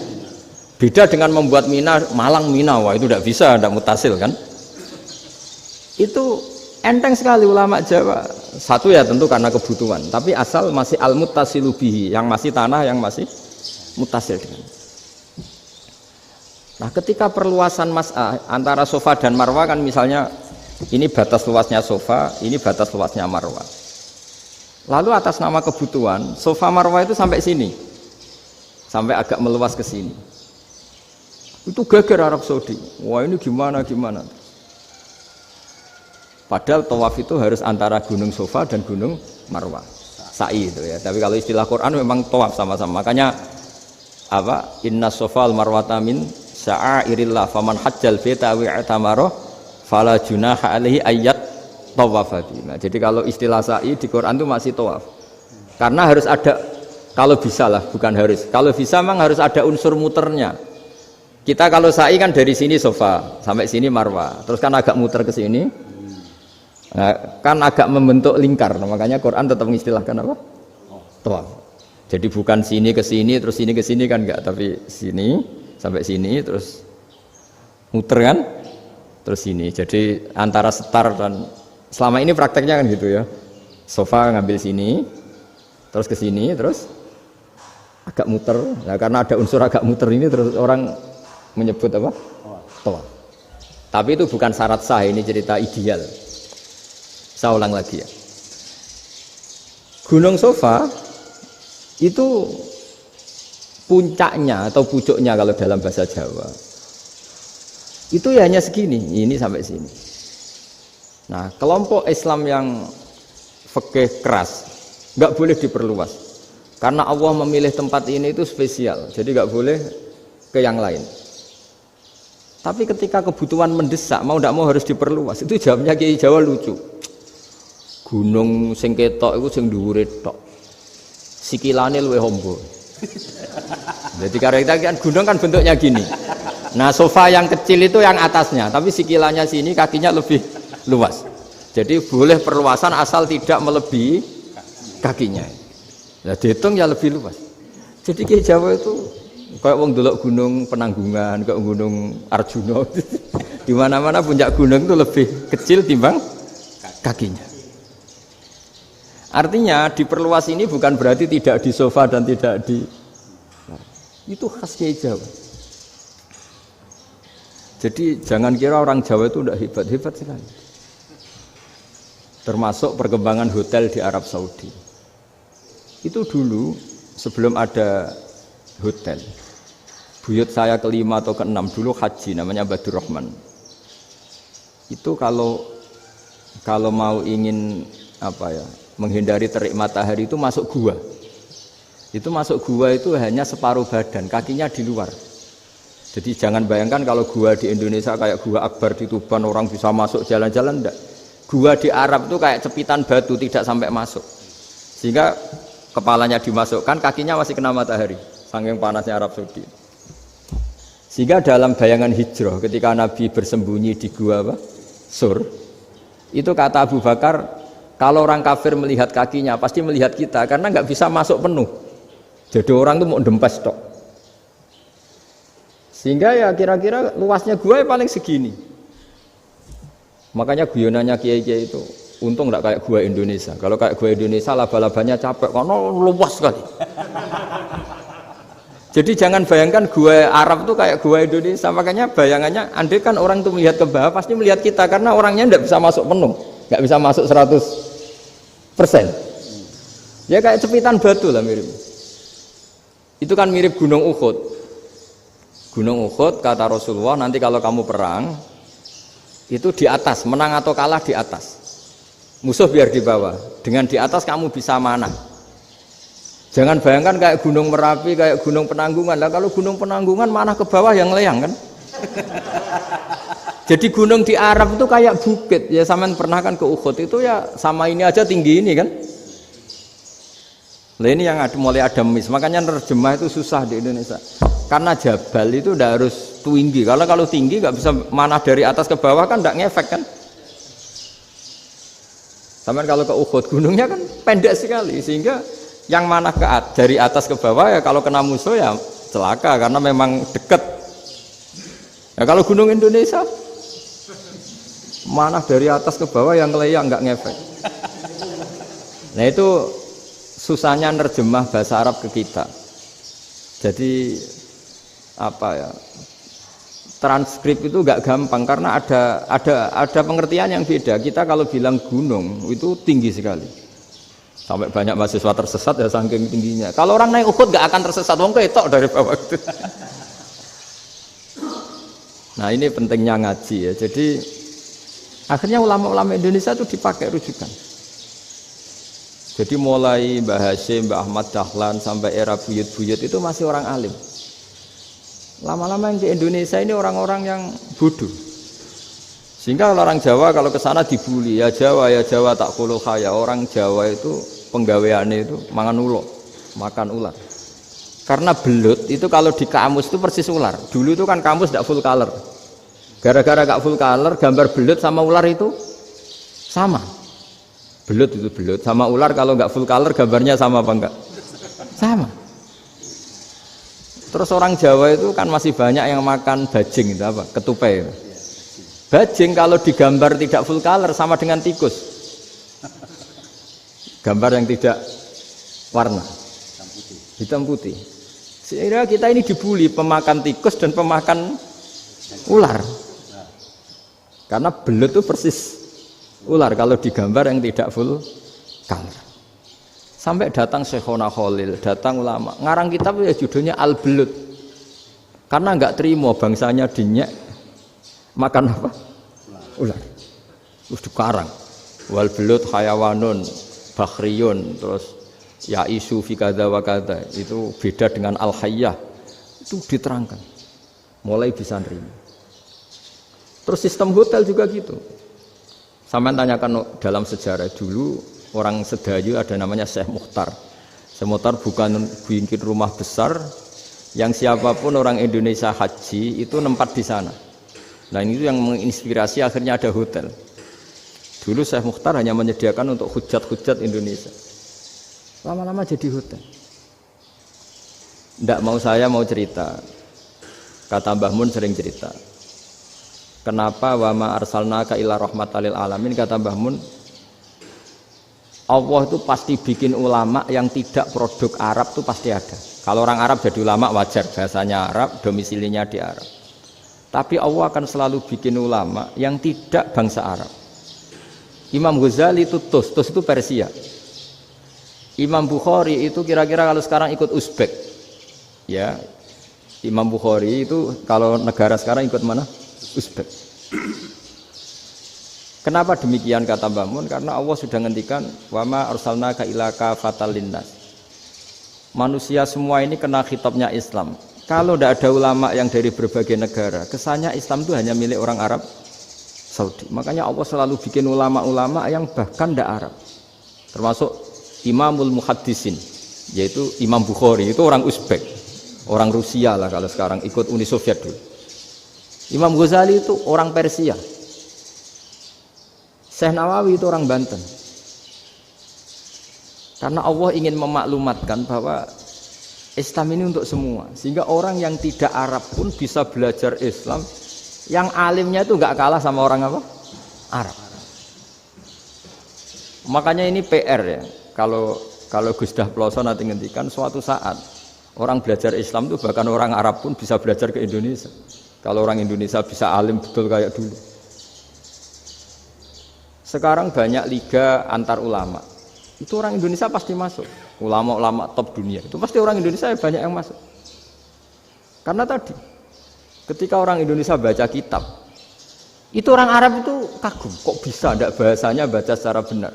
Speaker 2: Beda dengan membuat mina Malang mina, wah itu tidak bisa, tidak mutasil kan? Itu enteng sekali ulama Jawa. Satu ya tentu karena kebutuhan, tapi asal masih al-muttasilu bihi, yang masih tanah yang masih mutasil dengan. Nah, ketika perluasan mas'ah antara sofa dan marwah kan misalnya ini batas luasnya sofa, ini batas luasnya marwah. Lalu atas nama kebutuhan, sofa marwah itu sampai sini. Sampai agak meluas ke sini. Itu geger Arab Saudi. Wah, ini gimana? Padahal tawaf itu harus antara gunung sofa dan gunung marwah. Sa'i itu ya. Tapi kalau istilah Quran memang tawaf sama-sama. Makanya apa? Inna sofa al-marwata min sya'airillah faman hajjal baita wa i'tamara fala junaha alaihi ayyat tawafa bima. Jadi kalau istilah sa'i di Quran itu masih tawaf. Karena harus ada, kalau bisa lah, bukan harus. Kalau bisa memang harus ada unsur muternya. Kita kalau sa'i kan dari sini sofa sampai sini marwah. Terus kan agak muter ke sini. Nah, kan agak membentuk lingkar. Makanya Quran tetap mengistilahkan apa? Tawaf. Jadi bukan sini ke sini terus sini ke sini kan enggak, tapi sini sampai sini terus muter kan terus sini. Jadi antara setar dan selama ini prakteknya kan gitu ya, sofa ngambil sini terus ke sini terus agak muter. Nah, karena ada unsur agak muter ini terus orang menyebut apa? Tawaf. Tapi itu bukan syarat sah, ini cerita ideal. Saya ulang lagi ya, Gunung Sofa itu puncaknya atau pucuknya kalau dalam bahasa Jawa itu ya hanya segini, ini sampai sini. Nah, kelompok Islam yang fikih keras nggak boleh diperluas karena Allah memilih tempat ini itu spesial, jadi nggak boleh ke yang lain. Tapi ketika kebutuhan mendesak, mau tidak mau harus diperluas. Itu jawabnya Kiai Jawa lucu. Gunung sing ketok iku sing dhuwure tok, sikilane luwih hombo. Jadi karena kita kan gunung kan bentuknya gini. Nah, sofa yang kecil itu yang atasnya, tapi sikilannya sini kakinya lebih luas. Jadi boleh perluasan asal tidak melebihi kakinya. Ya dihitung ya lebih luas. Jadi Kiai Jawa itu kayak wong delok gunung Penanggungan, kayak gunung Arjuna. Di mana-mana puncak gunung itu lebih kecil timbang kakinya. Artinya diperluas ini bukan berarti tidak di sofa dan tidak di, itu khas Kiai Jawa. Jadi jangan kira orang Jawa itu tidak hebat sekali. Termasuk perkembangan hotel di Arab Saudi. Itu dulu sebelum ada hotel, buyut saya kelima atau keenam dulu haji, namanya Badur Rahman. Itu kalau mau ingin apa ya, menghindari terik matahari itu masuk gua. Itu masuk gua itu hanya separuh badan, kakinya di luar. Jadi jangan bayangkan kalau gua di Indonesia kayak gua Akbar di Tuban orang bisa masuk jalan-jalan, enggak. Gua di Arab itu kayak cepitan batu, tidak sampai masuk. Sehingga kepalanya dimasukkan, kakinya masih kena matahari, saking panasnya Arab Saudi. Sehingga dalam bayangan hijrah ketika Nabi bersembunyi di gua apa? Sur, itu kata Abu Bakar, kalau orang kafir melihat kakinya pasti melihat kita karena nggak bisa masuk penuh. Jadi orang itu mau dempes tok. Sehingga ya kira-kira luasnya gua ya paling segini. Makanya guyonannya kiai-kiai itu untung nggak kayak gua Indonesia. Kalau kayak gua Indonesia laba-labanya capek karena luas sekali. Jadi jangan bayangkan gua Arab tuh kayak gua Indonesia. Makanya bayangannya andai kan orang itu melihat ke bawah pasti melihat kita karena orangnya nggak bisa masuk penuh. Nggak bisa masuk 100%. Ya kayak cepitan batu lah mirip. Itu kan mirip Gunung Uhud. Gunung Uhud kata Rasulullah, nanti kalau kamu perang itu di atas, menang atau kalah di atas. Musuh biar di bawah. Dengan di atas kamu bisa manah. Jangan bayangkan kayak Gunung Merapi, kayak Gunung Penanggungan. Lah kalau Gunung Penanggungan mana ke bawah yang leyang kan? Jadi gunung di Arab itu kayak bukit. Ya sampean pernah kan ke Uhud itu ya sama ini aja tinggi ini kan? Lah ini yang mulai ada mis. Makanya nerjemah itu susah di Indonesia. Karena jabal itu udah harus tinggi. Kalau tinggi nggak bisa manah dari atas ke bawah kan nggak ngefek kan? Sampean kalau ke Uhud gunungnya kan pendek sekali sehingga yang mana dari atas ke bawah ya kalau kena musuh ya celaka karena memang dekat. Ya kalau gunung Indonesia mana dari atas ke bawah yang keleyang nggak ngefek. Nah itu susahnya nerjemah bahasa Arab ke kita. Jadi apa ya? Transkrip itu nggak gampang karena ada pengertian yang beda. Kita kalau bilang gunung itu tinggi sekali. Sampai banyak mahasiswa tersesat ya saking tingginya. Kalau orang naik Uhud nggak akan tersesat, wong ketok dari bawah itu. Nah ini pentingnya ngaji ya. Jadi akhirnya ulama-ulama Indonesia itu dipakai rujukan. Jadi mulai Mbah Hasyim, Mbah Ahmad Dahlan sampai era buyut-buyut itu masih orang alim. Lama-lama yang di Indonesia ini orang-orang yang bodoh. Sehingga orang Jawa kalau ke sana dibully, ya Jawa tak kulu khaya. Orang Jawa itu penggaweannya itu makan ular. Karena belut itu kalau di kamus itu persis ular. Dulu itu kan kamus tidak full color. Gara-gara gak full color, gambar belut sama ular itu sama. Belut itu belut sama ular kalau gak full color gambarnya sama apa enggak? Sama. Terus orang Jawa itu kan masih banyak yang makan bajing itu apa? Ketupai itu. Bajing kalau digambar tidak full color sama dengan tikus. Gambar yang tidak warna hitam putih. Sehingga kita ini dibully pemakan tikus dan pemakan ular. Karena belut itu persis ular kalau digambar yang tidak full color. Sampai datang Syekhona Khalil, datang ulama. Ngarang kitab ya judulnya Al-Belut. Karena enggak terima bangsanya dinyek makan apa? Ular. Terus dikarang. Wal belut hayawanun bakhriyun terus ya isu fi kadza wa kadza. Itu beda dengan al-hayyah. Itu diterangkan. Mulai bisa nerima. Terus sistem hotel juga gitu. Sampeyan tanyakan dalam sejarah dulu orang Sedayu ada namanya Syekh Mukhtar. Syekh Mukhtar bukan bikin rumah besar yang siapapun orang Indonesia haji itu nempat di sana. Nah ini itu yang menginspirasi akhirnya ada hotel. Dulu Syekh Mukhtar hanya menyediakan untuk hujat-hujat Indonesia. Lama-lama jadi hotel. Nggak mau saya mau cerita. Kata Mbah Mun sering cerita. Kenapa wa ma arsalnaka illa rahmatal lil alamin, kata Mbah Mun. Allah itu pasti bikin ulama yang tidak produk Arab itu pasti ada. Kalau orang Arab jadi ulama wajar, bahasanya Arab, domisilinya di Arab. Tapi Allah akan selalu bikin ulama yang tidak bangsa Arab. Imam Ghazali itu Tus itu Persia. Imam Bukhari itu kira-kira kalau sekarang ikut Uzbek. Ya. Imam Bukhari itu kalau negara sekarang ikut mana? Uzbek. Kenapa demikian kata Mbah Mun? Karena Allah sudah ngendikan wa ma arsalnaka illa kafatal linnas. Manusia semua ini kena khitabnya Islam. Kalau tidak ada ulama yang dari berbagai negara, kesannya Islam itu hanya milik orang Arab Saudi. Makanya Allah selalu bikin ulama-ulama yang bahkan tidak Arab. Termasuk Imamul Muhaddisin, yaitu Imam Bukhari, itu orang Uzbek, orang Rusia lah kalau sekarang ikut Uni Soviet dulu. Imam Ghazali itu orang Persia. Syekh Nawawi itu orang Banten. Karena Allah ingin memaklumatkan bahwa Islam ini untuk semua, sehingga orang yang tidak Arab pun bisa belajar Islam, yang alimnya itu nggak kalah sama orang apa? Arab. Makanya ini PR ya. Kalau Gus Dah Ploso nanti ngendikan suatu saat orang belajar Islam itu bahkan orang Arab pun bisa belajar ke Indonesia. Kalau orang Indonesia bisa alim betul kayak dulu. Sekarang banyak liga antar ulama. Itu orang Indonesia pasti masuk. Ulama-ulama top dunia itu pasti orang Indonesia banyak yang masuk. Karena tadi ketika orang Indonesia baca kitab, itu orang Arab itu kagum, kok bisa tidak bahasanya baca secara benar.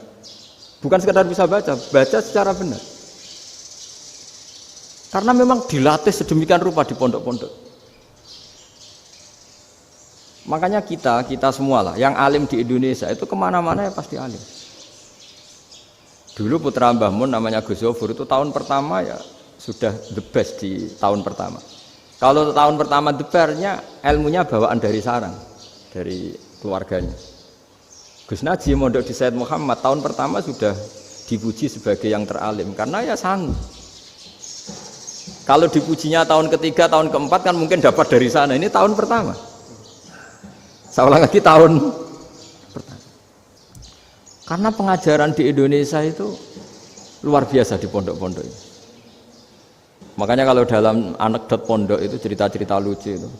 Speaker 2: Bukan sekedar bisa baca secara benar. Karena memang dilatih sedemikian rupa di pondok-pondok. Makanya kita semua lah, yang alim di Indonesia itu kemana-mana ya pasti alim. Dulu putra Mbah Mun namanya Gus Zofur itu tahun pertama ya sudah the best di tahun pertama. Kalau tahun pertama the bestnya ilmunya bawaan dari sarang, dari keluarganya. Gus Najib mondok di Said Muhammad tahun pertama sudah dipuji sebagai yang teralim karena ya sanggup. Kalau dipujinya tahun ketiga, tahun keempat kan mungkin dapat dari sana. Ini tahun pertama. Saya ulang lagi tahun pertama. Karena pengajaran di Indonesia itu luar biasa di pondok-pondok ini. Makanya kalau dalam anekdot pondok itu cerita-cerita lucu itu.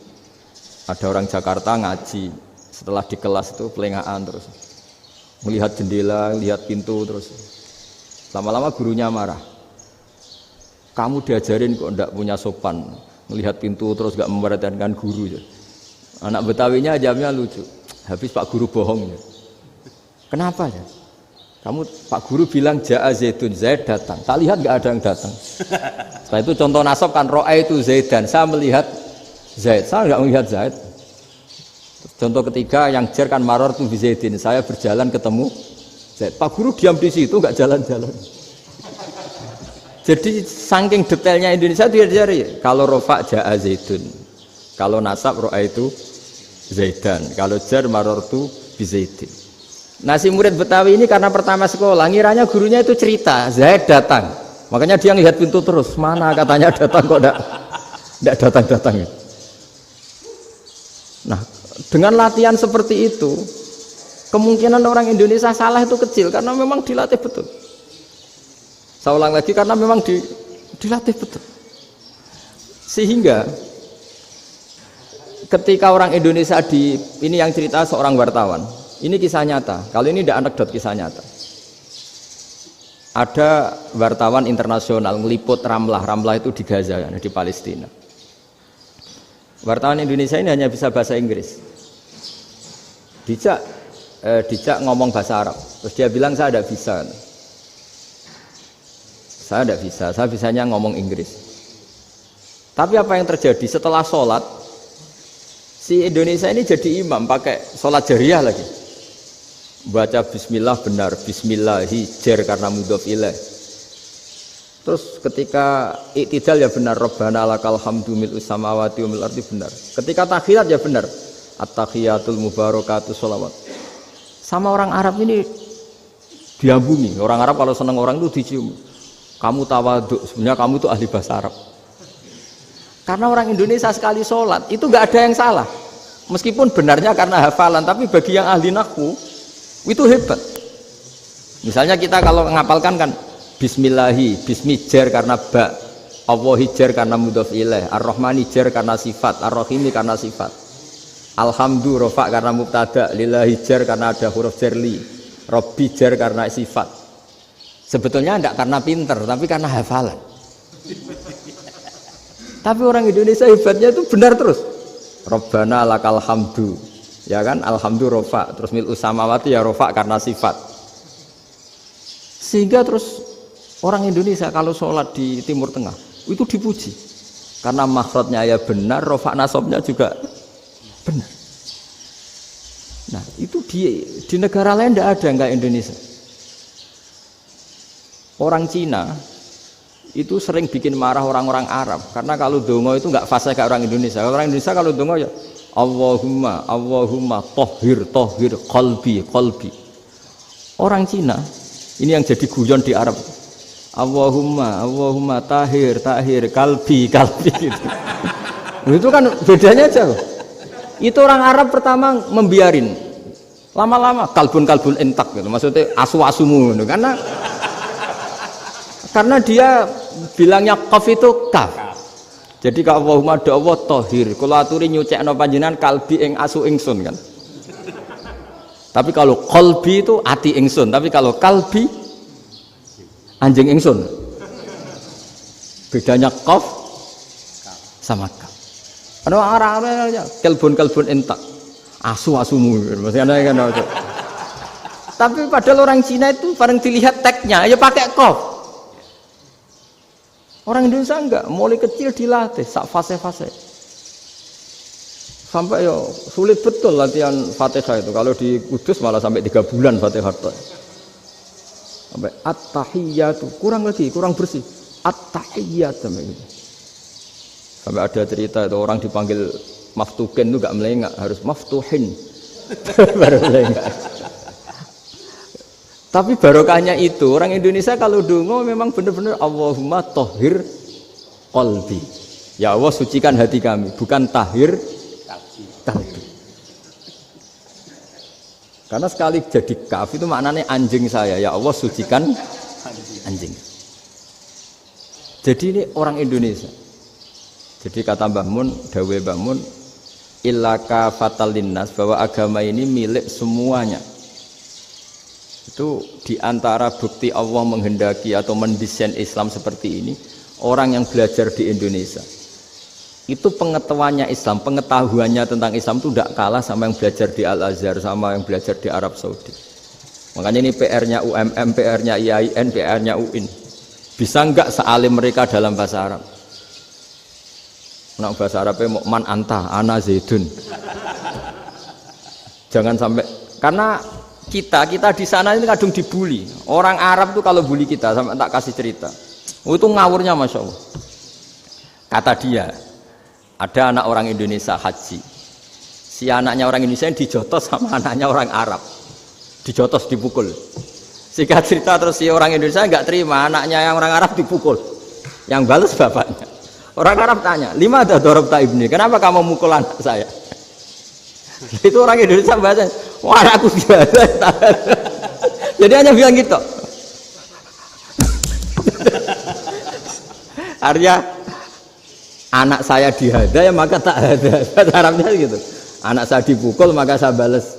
Speaker 2: Ada orang Jakarta ngaji, setelah di kelas itu pelengahan terus. Melihat jendela, lihat pintu terus. Lama-lama gurunya marah. Kamu diajarin kok enggak punya sopan, melihat pintu terus enggak memperhatikan guru ya. Anak Betawinya jawabnya lucu. Habis Pak Guru bohong ya. Kenapa ya? Kamu Pak Guru bilang Ja'a Zaidun, Zaid datang. Tak lihat enggak ada yang datang. Setelah itu contoh nasab kan ro'a itu Zaidan. Saya melihat Zaid, saya enggak melihat Zaid. Contoh ketiga yang jar kan maror tu bi Zaidin. Saya berjalan ketemu Zaid. Pak Guru diam di situ enggak jalan-jalan. Jadi saking detailnya Indonesia itu diajari. Kalau rofa Ja'a Zaidun, kalau nasab ro'a itu Zaidan, kalau jar marortu bi Zaidin. Nah si murid Betawi ini karena pertama sekolah, ngiranya gurunya itu cerita Zaid datang, makanya dia ngelihat pintu terus. Mana katanya datang kok enggak datang-datang. Nah dengan latihan seperti itu, kemungkinan orang Indonesia salah itu kecil karena memang dilatih betul. Saya ulang lagi karena memang dilatih betul. Sehingga ketika orang Indonesia ini yang cerita seorang wartawan, ini kisah nyata. Kalau ini tidak anekdot, kisah nyata. Ada wartawan internasional meliput Ramlah itu di Gaza, di Palestina. Wartawan Indonesia ini hanya bisa bahasa Inggris. Dijak ngomong bahasa Arab. Terus dia bilang saya tidak bisa. Saya tidak bisa, saya bisanya ngomong Inggris. Tapi apa yang terjadi setelah sholat, si Indonesia ini jadi imam pakai sholat jariyah lagi. Baca bismillah benar, bismillahi jar karena mudhof ilaih. Terus ketika iktidal ya benar, Rabbana lakal hamdu mil'us samawati wa mil ardi benar. Ketika tahiyat ya benar, at-tahiyatul mubarakatuh sholawat. Sama orang Arab ini diambungi. Orang Arab kalau senang orang itu dicium. Kamu tawaduk, sebenarnya kamu itu ahli bahasa Arab. Karena orang Indonesia sekali sholat itu nggak ada yang salah. Meskipun benarnya karena hafalan, tapi bagi yang ahli nahwu itu hebat. Misalnya kita kalau ngapalkan kan bismillahi, bismijar karena ba, Allahi jar karena mudhof ilaih, ar-rahmani jar karena sifat, ar-rahimi karena sifat. Alhamdu rofa karena mubtada, lillahi jar karena ada huruf jarli, Rabbi jar karena sifat. Sebetulnya tidak karena pinter, tapi karena hafalan. Tapi orang Indonesia hebatnya itu benar terus. Rabbana lakal hamdu, ya kan? Alhamdu rofa, terus mil'us samawati ya rofa karena sifat. Sehingga terus orang Indonesia kalau sholat di Timur Tengah itu dipuji. Karena makhrajnya ya benar, rofa nasabnya juga benar. Nah itu di negara lain tidak ada, enggak Indonesia. Orang Cina itu sering bikin marah orang-orang Arab karena kalau dongo itu nggak fasih kayak orang Indonesia. Orang Indonesia kalau dongo ya Allahumma tohir qalbi. Orang Cina ini yang jadi guyon di Arab. Allahumma tahir kalbi gitu. Itu kan bedanya jauh. Itu orang Arab pertama membiarin, lama-lama kalbun entak gitu. Maksudnya asu-asumu gitu. Karena dia bilangnya qaf itu kaf. Jadi kalau Allahumma do Allah tohir, kula aturi nyucekno panjenengan kalbi ing asu ingsun kan. Tapi kalau qalbi itu ati ingsun, tapi kalau kalbi anjing ingsun. Bedanya qaf sama kaf. Ana arah-arah kalbun entak. Asu-asumu maksudnya kan. Tapi padahal orang Cina itu paling dilihat teksnya ya pakai qaf. Orang Indonesia enggak, mulai kecil dilatih sak fase-fase. Sampai ya sulit betul latihan Fatihah itu. Kalau di Kudus malah sampai 3 bulan Fatihah. Sampai at-tahiyyatu, kurang lagi, kurang bersih. At-tahiyyat sampai gitu. Sampai ada cerita itu orang dipanggil maftuhin itu enggak melengak, harus maftuhin. Baru melengak. Tapi barokahnya itu orang Indonesia kalau dongo memang benar-benar Allahumma tahhir qalbi. Ya Allah sucikan hati kami, bukan tahhir kalbi. Karena sekali jadi kaf itu maknanya anjing saya. Ya Allah sucikan anjing. Jadi ini orang Indonesia. Jadi kata Mbah Mun, dawe Mbah Mun, illaka fatal linnas, bahwa agama ini milik semuanya. Itu diantara bukti Allah menghendaki atau mendesain Islam seperti ini, orang yang belajar di Indonesia itu pengetahuannya Islam, pengetahuannya tentang Islam itu tidak kalah sama yang belajar di Al-Azhar, sama yang belajar di Arab Saudi. Makanya ini PR-nya UMM, PR-nya IAIN, PR-nya UIN. Bisa enggak sealim mereka dalam bahasa Arab? Nah, bahasa Arabnya man anta, ana zaidun. Jangan sampai, karena kita di sana ini kadung dibully. Orang Arab tuh kalau bully kita, sampai tak kasih cerita. Itu ngawurnya Masya Allah. Kata dia, ada anak orang Indonesia haji. Si anaknya orang Indonesia yang dijotos sama anaknya orang Arab. Dijotos, dipukul. Singkat cerita terus si orang Indonesia nggak terima, anaknya yang orang Arab dipukul. Yang balas bapaknya. Orang Arab tanya, lima ada dorobta ibni, kenapa kamu mukul anak saya? Itu orang Indonesia bahasa, wah aku biasa. Jadi hanya bilang gitu. Artinya anak saya dihada ya maka tak ada. Bahasa Arabnya gitu. Anak saya dipukul maka saya balas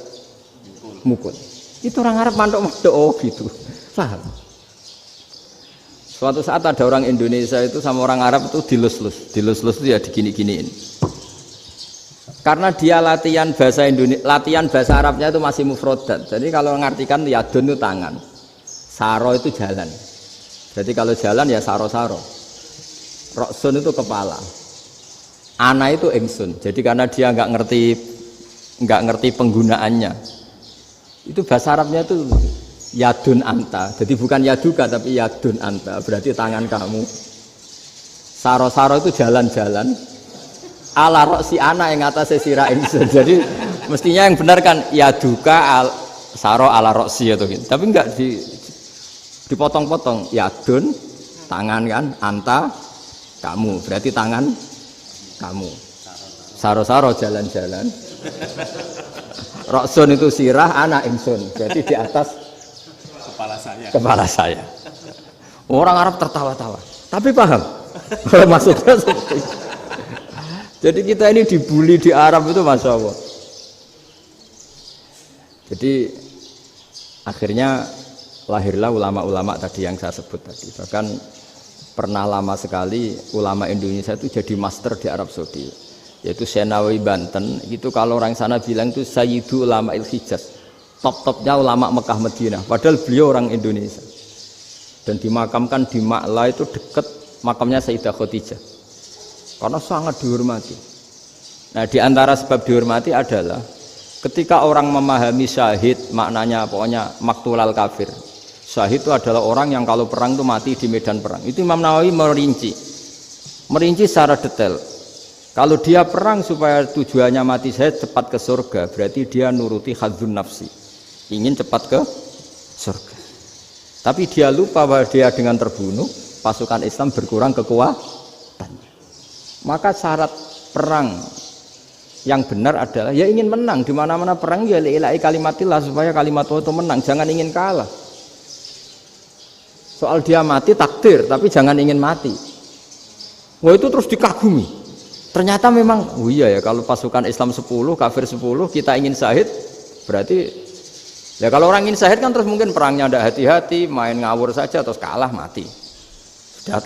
Speaker 2: mukul. Itu orang Arab mantuk-mantuk oh gitu. Paham? Suatu saat ada orang Indonesia itu sama orang Arab itu dilus-lus. Dilus-lus itu ya digini-giniin. Karena dia latihan bahasa Indonesia, latihan bahasa Arabnya itu masih mufrodat. Jadi kalau mengartikan yadun itu tangan, saro itu jalan. Jadi kalau jalan ya saro-saro. Roksun itu kepala, ana itu ingsun. Jadi karena dia nggak ngerti penggunaannya, itu bahasa Arabnya itu yadun anta. Jadi bukan yaduka tapi yadun anta. Berarti tangan kamu. Saro-saro itu jalan-jalan. Ala roksi ana yang atasnya sirah ingsun. Jadi mestinya yang benar kan yaduka saro ala roksi atau gitu. Tapi enggak dipotong-potong. Yadun tangan kan, anta kamu. Berarti tangan kamu. Saro-saro jalan-jalan. Roksun itu sirah, ana ingsun. Jadi di atas kepala saya. Orang Arab tertawa-tawa. Tapi paham. Kalau maksudnya seperti itu. Jadi kita ini dibully di Arab itu Masya Allah. Jadi akhirnya lahirlah ulama-ulama tadi yang saya sebut tadi. Bahkan pernah lama sekali ulama Indonesia itu jadi master di Arab Saudi. Yaitu Senawi Banten. Itu kalau orang sana bilang itu Sayyidu Ulama Il-Hijaz. Top-topnya ulama Mekah Madinah. Padahal beliau orang Indonesia. Dan dimakamkan di Ma'la itu dekat makamnya Sayyidah Khadijah. Karena sangat dihormati. Nah, di antara sebab dihormati adalah ketika orang memahami syahid, maknanya pokoknya maktulal kafir. Syahid itu adalah orang yang kalau perang itu mati di medan perang. Itu Imam Nawawi merinci secara detail. Kalau dia perang supaya tujuannya mati syahid cepat ke surga, berarti dia nuruti hadzun nafsi. Ingin cepat ke surga. Tapi dia lupa bahwa dia dengan terbunuh, pasukan Islam berkurang kekuatan. Maka syarat perang yang benar adalah ya ingin menang. Di mana-mana perang ya lillahi kalimatillah, supaya kalimat Allah itu menang, jangan ingin kalah. Soal dia mati takdir, tapi jangan ingin mati. Wah, itu terus dikagumi. Ternyata memang oh iya ya, kalau pasukan Islam 10, kafir 10, kita ingin syahid, berarti ya kalau orang ingin syahid kan terus mungkin perangnya ada hati-hati, main ngawur saja terus kalah mati. Sudah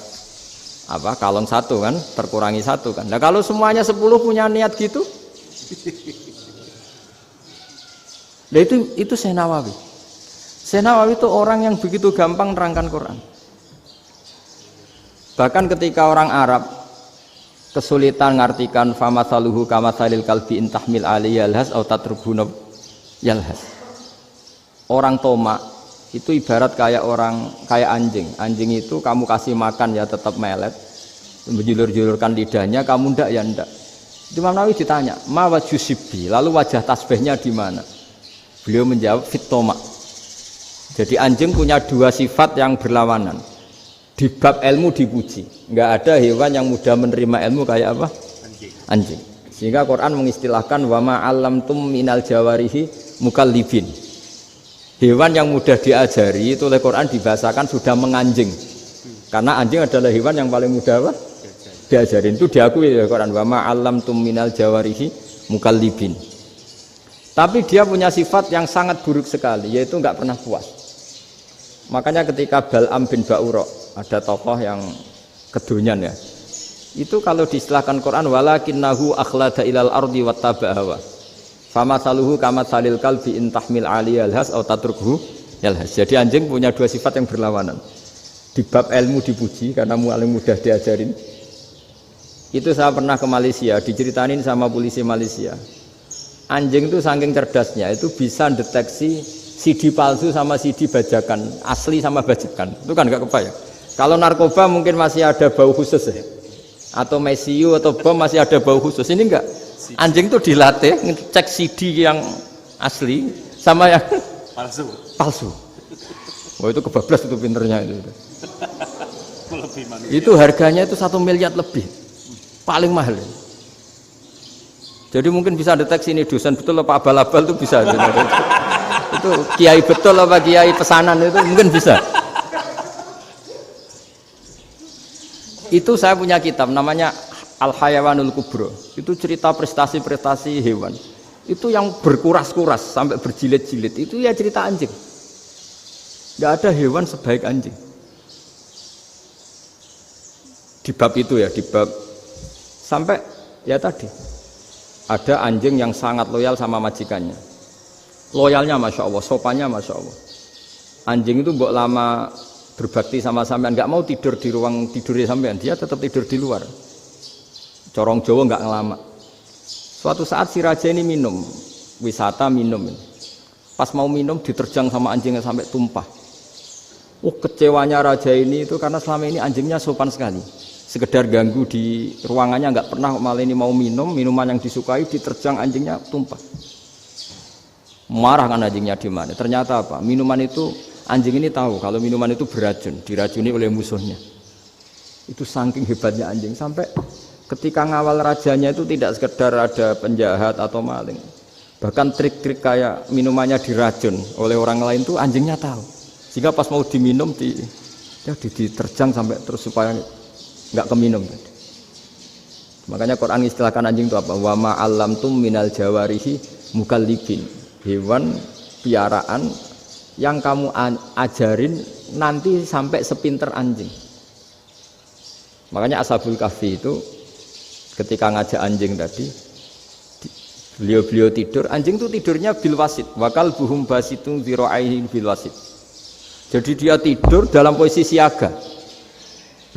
Speaker 2: kalon satu kan, terkurangi satu kan. Nah kalau semuanya 10 punya niat gitu, nah itu Syekh Nawawi. Syekh Nawawi itu orang yang begitu gampang nerangkan Quran. Bahkan ketika orang Arab kesulitan ngartikan famasaluhu kamasalil kalbi intahmil alaihi yalhas atau tatrubuna yalhas. Orang tomak itu ibarat kayak anjing. Anjing itu kamu kasih makan ya tetap melet, menjulur-julurkan lidahnya, kamu ndak ya ndak. Imam Nawawi ditanya, "Ma wajhusibi?" Lalu wajah tasbihnya di mana? Beliau menjawab, "Fit tomak." Jadi anjing punya dua sifat yang berlawanan. Di bab ilmu dipuji. Enggak ada hewan yang mudah menerima ilmu kayak apa? Anjing. Sehingga Quran mengistilahkan wa ma 'allamtum minal jawarihi mukallibin. Hewan yang mudah diajari itu oleh Quran dibahasakan sudah menganjing. Karena anjing adalah hewan yang paling mudah apa? Diajarin. Itu diakui oleh Quran wa ma 'allamtum minal jawarihi mukallibin. Tapi dia punya sifat yang sangat buruk sekali, yaitu enggak pernah puas. Makanya ketika Bal'am bin Ba'ura, ada tokoh yang kedonyan ya, itu kalau diistilahkan Quran walakinnahu akhlada ilal ardi wattaba'a hawa famasaluhu kamatsalil kalbi in tahmil 'alaihi yalhas aw tatrukhu yalhas. Jadi anjing punya dua sifat yang berlawanan. Di bab ilmu dipuji karena paling mudah diajarin. Itu saya pernah ke Malaysia, diceritain sama polisi Malaysia. Anjing itu saking cerdasnya itu bisa deteksi CD palsu sama CD bajakan, asli sama bajakan. Itu kan enggak kebayang. Kalau narkoba mungkin masih ada bau khusus ya. Atau mesiu atau bom masih ada bau khusus. Ini enggak. Anjing itu dilatih ngecek CD yang asli sama yang palsu. Wah itu kebablas itu pinternya itu. Itu harganya itu 1 miliar lebih. Paling mahal. Jadi mungkin bisa deteksi ini dosen betul apa abal-abal itu bisa. Itu kiai betul apa kiai pesanan itu mungkin bisa. Itu saya punya kitab namanya Al-Hayawanul Kubro. Itu cerita prestasi-prestasi hewan. Itu yang berkuras-kuras sampai berjilid-jilid. Itu ya cerita anjing. Tidak ada hewan sebaik anjing. Di bab itu ya, di bab sampai ya tadi ada anjing yang sangat loyal sama majikannya. Loyalnya Masya Allah, sopannya Masya Allah. Anjing itu mbok lama berbakti sama sampean, nggak mau tidur di ruang tidurnya sampean, dia tetap tidur di luar. Corong Jawa nggak ngelama. Suatu saat si raja ini minum, wisata minum. Pas mau minum diterjang sama anjingnya sampai tumpah. Kecewanya raja ini itu karena selama ini anjingnya sopan sekali. Sekedar ganggu di ruangannya nggak pernah, malah ini mau minum, minuman yang disukai diterjang anjingnya tumpah. Marah kan anjingnya di mana? Ternyata apa? Minuman itu anjing ini tahu kalau minuman itu beracun, diracuni oleh musuhnya. Itu saking hebatnya anjing sampai ketika ngawal rajanya itu tidak sekedar ada penjahat atau maling. Bahkan trik-trik kayak minumannya diracun oleh orang lain itu anjingnya tahu. Sehingga pas mau diminum diterjang sampai terus supaya nggak keminum. Makanya Quran istilahkan anjing itu apa? Wa ma 'allamtum minal jawarihi mukallibin. Hewan piaraan yang kamu ajarin nanti sampai sepinter anjing. Makanya Ashabul Kahfi itu ketika ngajak anjing tadi, beliau tidur, anjing itu tidurnya bil wasit. Wakal buhum basitun zira'aihi bil wasit. Jadi dia tidur dalam posisi siaga.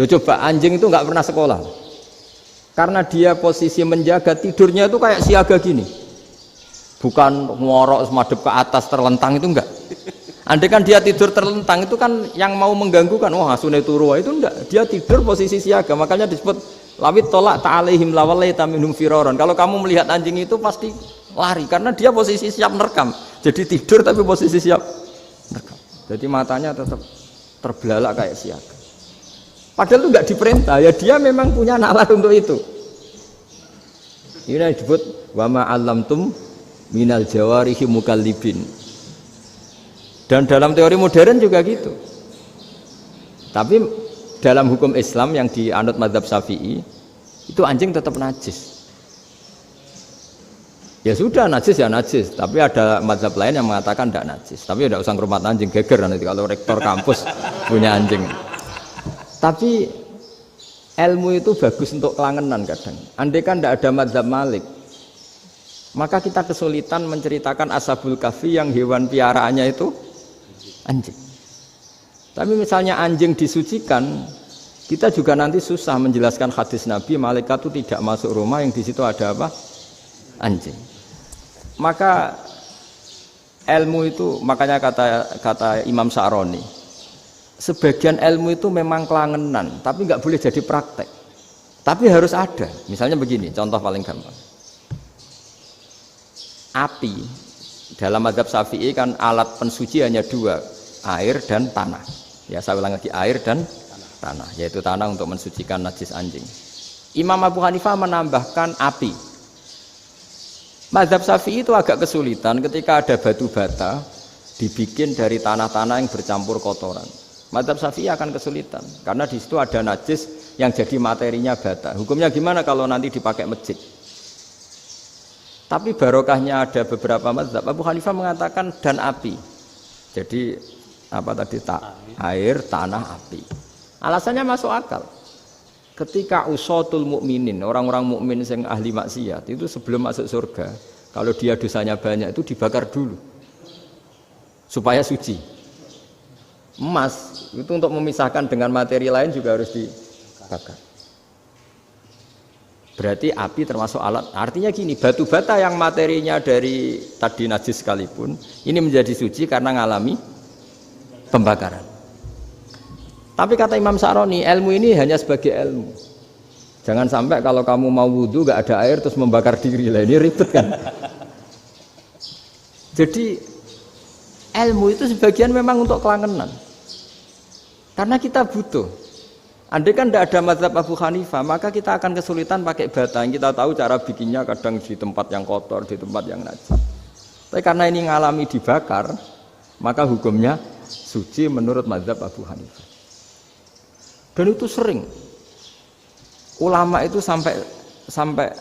Speaker 2: Loh coba anjing itu nggak pernah sekolah. Karena dia posisi menjaga, tidurnya itu kayak siaga gini. Bukan ngorok semadep ke atas terlentang, itu enggak. Andai kan dia tidur terlentang itu kan yang mau mengganggu kan, wah sunai turu, itu enggak. Dia tidur posisi siaga, makanya disebut lawit tolak ta'alaihim lawalaita minhum firaron. Kalau kamu melihat anjing itu pasti lari karena dia posisi siap merekam. Jadi tidur tapi posisi siap merekam. Jadi matanya tetap terbelalak kayak siaga. Padahal itu enggak diperintah, ya dia memang punya nalar untuk itu. Ini disebut wa ma 'allamtum minal jawarihi mukallibin. Dan dalam teori modern juga gitu. Tapi dalam hukum Islam yang dianut mazhab Syafi'i itu anjing tetap najis. Ya sudah najis ya najis, tapi ada mazhab lain yang mengatakan tidak najis. Tapi tidak usah ngurmat anjing, geger nanti kalau rektor kampus punya anjing. Tapi ilmu itu bagus untuk kelangenan kadang. Andai kan tidak ada mazhab Malik, maka kita kesulitan menceritakan Ashabul Kahfi yang hewan piaraannya itu anjing. Tapi misalnya anjing disucikan, Kita juga nanti susah menjelaskan hadis Nabi, malaikat itu tidak masuk rumah yang di situ ada apa? Anjing. Maka ilmu itu, makanya kata Imam Sa'roni, sebagian ilmu itu memang kelangenan, tapi nggak boleh jadi praktek. Tapi harus ada. Misalnya begini, contoh paling gampang. Api dalam mazhab Syafi'i kan alat pensuci hanya dua, air dan tanah. Ya saya ulang lagi, air dan tanah, yaitu tanah untuk mensucikan najis anjing. Imam Abu Hanifah menambahkan api. Mazhab Syafi'i itu agak kesulitan ketika ada batu bata dibikin dari tanah-tanah yang bercampur kotoran. Mazhab Syafi'i akan kesulitan karena di situ ada najis yang jadi materinya bata. Hukumnya gimana kalau nanti dipakai masjid? Tapi barokahnya ada beberapa mazhab. Abu Hanifah mengatakan dan api. Jadi apa tadi air, tanah, api. Alasannya masuk akal. Ketika usatul mukminin, orang-orang mukmin yang ahli maksiat itu sebelum masuk surga, kalau dia dosanya banyak itu dibakar dulu supaya suci. Emas itu untuk memisahkan dengan materi lain juga harus dibakar. Berarti api termasuk alat. Artinya gini, batu bata yang materinya dari tadi najis sekalipun, ini menjadi suci karena ngalami pembakaran. Tapi kata Imam Sa'roni, ilmu ini hanya sebagai ilmu. Jangan sampai kalau kamu mau wudhu gak ada air terus membakar diri lah, ini ribet kan. Jadi ilmu itu sebagian memang untuk kelangenan. Karena kita butuh. Andai kan tidak ada mazhab Abu Hanifah, maka kita akan kesulitan pakai bata. Yang kita tahu cara bikinnya kadang di tempat yang kotor, di tempat yang najis. Tapi karena ini ngalami dibakar, maka hukumnya suci menurut mazhab Abu Hanifah. Dan itu sering ulama itu sampai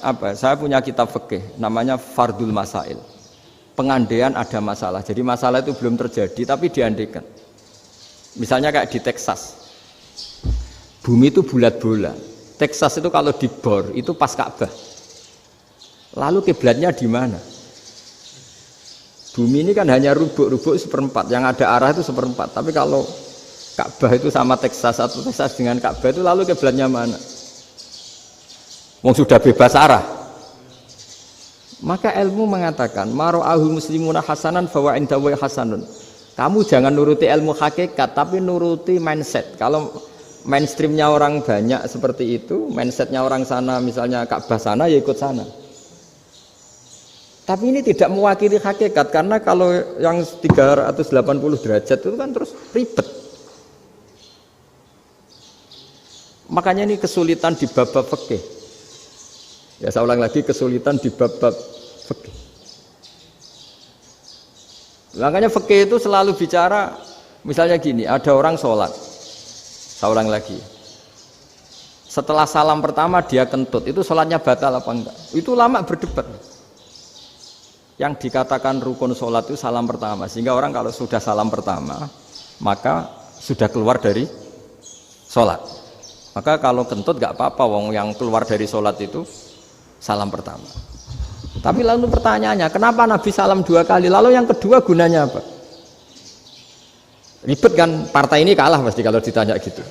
Speaker 2: apa? Saya punya kitab fikih namanya Fardul Masail. Pengandaian ada masalah. Jadi masalah itu belum terjadi tapi diandaikan. Misalnya kayak di Texas. Bumi itu bulat-bulat. Texas itu kalau dibor itu pas Ka'bah. Lalu kiblatnya di mana? Bumi ini kan hanya rubuk-rubuk seperempat. Yang ada arah itu seperempat. Tapi kalau Ka'bah itu sama Texas atau Texas dengan Ka'bah itu lalu kiblatnya mana? Wong sudah bebas arah. Maka ilmu mengatakan mara'ahul muslimuna hasanan fawa indahu hasanun. Kamu jangan nuruti ilmu hakikat tapi nuruti mindset. Kalau mainstreamnya orang banyak seperti itu, mindsetnya orang sana misalnya Ka'bah sana ya ikut sana. Tapi ini tidak mewakili hakikat karena kalau yang 380 derajat itu kan terus ribet. Makanya ini kesulitan di bab-bab fikih. Ya saya ulang lagi, kesulitan di bab-bab fikih. Makanya fikih itu selalu bicara, misalnya gini, ada orang sholat. Saya ulang lagi. Setelah salam pertama dia kentut, itu sholatnya batal apa enggak? Itu lama berdebat. Yang dikatakan rukun sholat itu salam pertama. Sehingga orang kalau sudah salam pertama, maka sudah keluar dari sholat. Maka kalau kentut gak apa-apa, wong yang keluar dari sholat itu salam pertama. Tapi lalu pertanyaannya, kenapa Nabi salam 2 kali? Lalu yang kedua gunanya apa? Ribet kan, partai ini kalah pasti kalau ditanya gitu.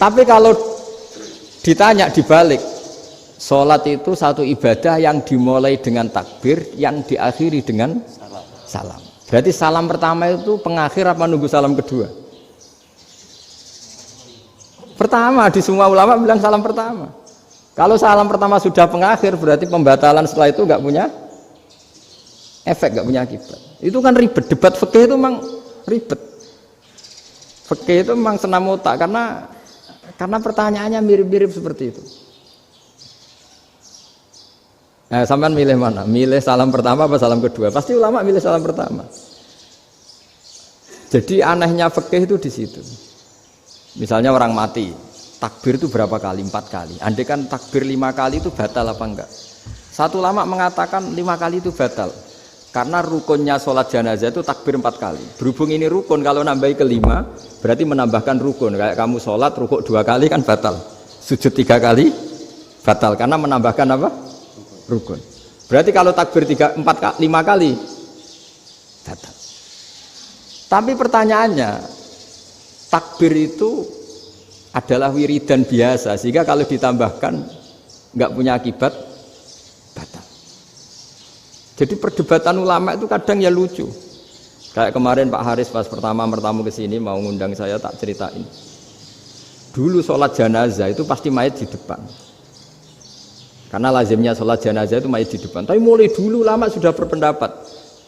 Speaker 2: Tapi kalau ditanya dibalik, sholat itu satu ibadah yang dimulai dengan takbir, yang diakhiri dengan salam. Berarti salam pertama itu pengakhir apa nunggu salam kedua? Pertama, di semua ulama bilang salam pertama. Kalau salam pertama sudah pengakhir berarti pembatalan setelah itu nggak punya efek, nggak punya akibat. Itu kan ribet. Debat fikih itu memang ribet. Fikih itu memang senam otak karena pertanyaannya mirip-mirip seperti itu. Nah, sampean milih mana? Milih salam pertama apa salam kedua? Pasti ulama milih salam pertama. Jadi anehnya fikih itu di situ. Misalnya orang mati, takbir itu berapa kali? 4 kali. Andai kan takbir 5 kali itu batal apa enggak? Satu ulama mengatakan 5 kali itu batal. Karena rukunnya sholat jenazah itu takbir 4 kali. Berhubung ini rukun, kalau nambahi ke 5, berarti menambahkan rukun. Kayak kamu sholat, rukuk 2 kali kan batal. Sujud 3 kali, batal. Karena menambahkan apa? Rukun. Berarti kalau takbir 5 kali, batal. Tapi pertanyaannya, takbir itu adalah wiridan biasa, sehingga kalau ditambahkan nggak punya akibat batal. Jadi perdebatan ulama itu kadang ya lucu. Kayak kemarin Pak Haris pas pertama bertamu ke sini mau ngundang saya, tak ceritain. Dulu sholat jenazah itu pasti mayit di depan. Karena lazimnya sholat jenazah itu mayit di depan. Tapi mulai dulu lama sudah berpendapat,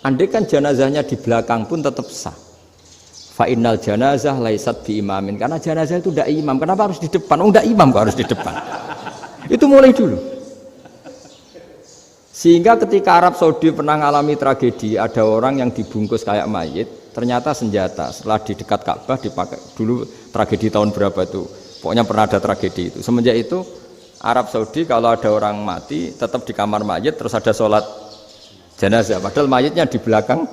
Speaker 2: andai kan jenazahnya di belakang pun tetap sah. Fa innal janazah laisat bi imamin. Karena jenazah itu tidak imam. Kenapa harus di depan? Oh, tidak imam kok harus di depan. Itu mulai dulu. Sehingga ketika Arab Saudi pernah mengalami tragedi, ada orang yang dibungkus kayak mayit, ternyata senjata. Setelah di dekat Ka'bah dipakai. Dulu tragedi tahun berapa itu? Pokoknya pernah ada tragedi itu. Semenjak itu Arab Saudi kalau ada orang mati tetap di kamar mayit, terus ada sholat jenazah, padahal mayitnya di belakang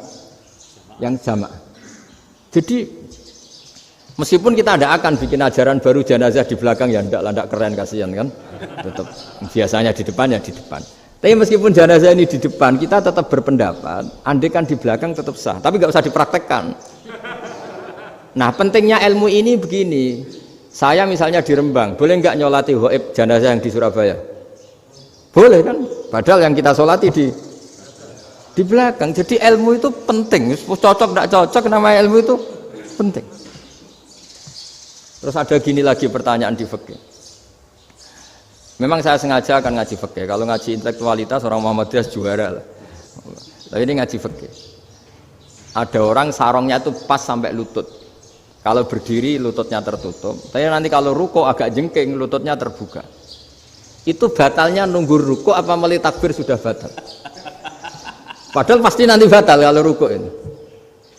Speaker 2: yang jamaah. Jadi meskipun kita tidak akan bikin ajaran baru jenazah di belakang, ya tidak keren, kasihan kan, tetap biasanya di depan ya di depan. Tapi meskipun jenazah ini di depan, kita tetap berpendapat andai kan di belakang tetap sah, tapi nggak usah dipraktekkan. Nah pentingnya ilmu ini begini. Saya misalnya di Rembang, boleh nggak nyolati ghaib jenazah yang di Surabaya? Boleh kan? Padahal yang kita solati di belakang. Jadi ilmu itu penting. Cocok nggak cocok, nama ilmu itu penting. Terus ada gini lagi pertanyaan di fikih. Memang saya sengaja akan ngaji fikih. Kalau ngaji intelektualitas orang Muhammadiyah juara lah. Tapi ini ngaji fikih. Ada orang sarongnya itu pas sampai lutut. Kalau berdiri lututnya tertutup, tapi nanti kalau ruko agak jengking lututnya terbuka. Itu batalnya nunggu ruko apa mulai takbir sudah batal? Padahal pasti nanti batal kalau ruko ini.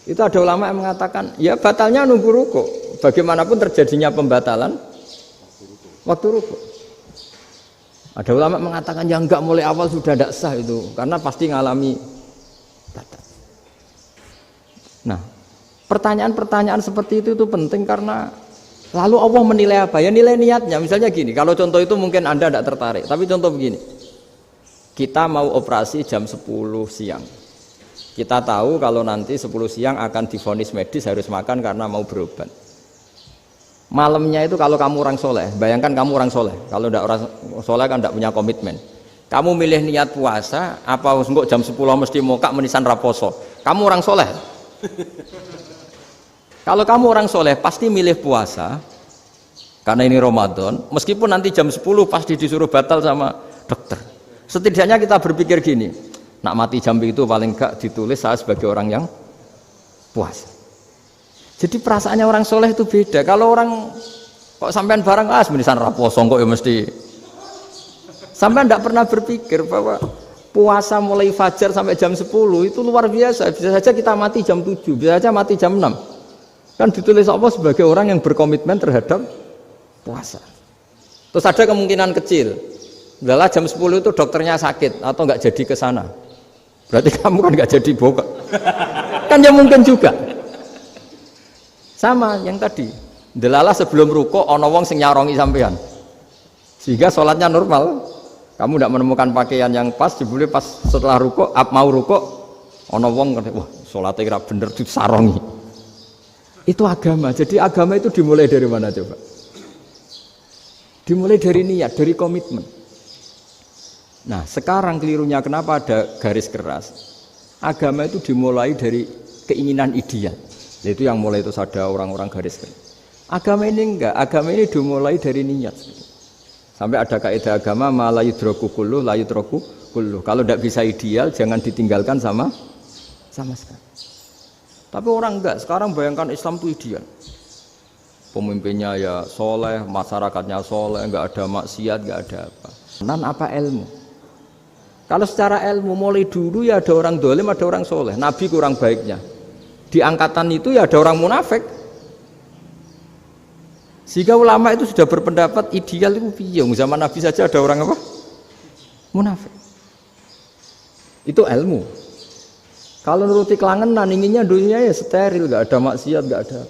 Speaker 2: Itu ada ulama yang mengatakan, ya batalnya nunggu ruko. Bagaimanapun terjadinya pembatalan waktu ruko. Ada ulama mengatakan ya enggak, mulai awal sudah tidak sah itu, karena pasti ngalami batal. Nah, pertanyaan-pertanyaan seperti itu penting karena lalu Allah menilai apa? Ya nilai niatnya. Misalnya gini, kalau contoh itu mungkin Anda tidak tertarik, tapi contoh begini. Kita mau operasi jam 10 siang. Kita tahu kalau nanti 10 siang akan divonis medis harus makan karena mau berobat. Malamnya itu kalau kamu orang soleh, bayangkan kamu orang soleh. Kalau tidak orang soleh kan tidak punya komitmen. Kamu milih niat puasa, apa enggak jam 10 mesti mokak menisan raposo. Kamu orang soleh. Kalau kamu orang soleh pasti milih puasa karena ini Ramadan, meskipun nanti jam 10 pasti disuruh batal sama dokter. Setidaknya kita berpikir gini, nak mati jam itu paling enggak ditulis saya sebagai orang yang puasa. Jadi perasaannya orang soleh itu beda. Kalau orang kok sampean barang menisan raposo kok ya mesti. Sampean tidak pernah berpikir bahwa puasa mulai fajar sampai jam 10 itu luar biasa. Bisa saja kita mati jam 7, bisa saja mati jam 6. Kan ditulis Allah sebagai orang yang berkomitmen terhadap puasa. Terus ada kemungkinan kecil, adalah jam 10 itu dokternya sakit atau nggak jadi ke sana. Berarti kamu kan nggak jadi buka. Kan ya mungkin juga. Sama yang tadi. Delalah sebelum ruko ono wong sing nyarongi sampean. Sehingga sholatnya normal. Kamu tidak menemukan pakaian yang pas, jebule pas setelah ruko, mau ruko, ono wong wah sholatnya kira bener disarongi. Itu agama. Jadi agama itu dimulai dari mana coba? Dimulai dari niat, dari komitmen. Nah sekarang kelirunya kenapa ada garis keras? Agama itu dimulai dari keinginan ideal. Itu yang mulai itu ada orang-orang garis keras. Agama ini enggak, agama ini dimulai dari niat. Sampai ada kaidah agama la yudraku kullu la yudraku kullu. Kalau tidak bisa ideal jangan ditinggalkan sama sekali. Tapi orang enggak, sekarang bayangkan Islam itu ideal. Pemimpinnya ya soleh, masyarakatnya soleh, enggak ada maksiat, enggak ada apa. Dan apa ilmu? Kalau secara ilmu mulai dulu ya ada orang dolim, ada orang soleh. Nabi kurang baiknya. Di angkatan itu ya ada orang munafik. Sehingga ulama itu sudah berpendapat ideal itu piye? Zaman Nabi saja ada orang apa? Munafik. Itu ilmu. Kalau nuruti kelangenan inginnya dunia ya steril, gak ada maksiat, gak ada.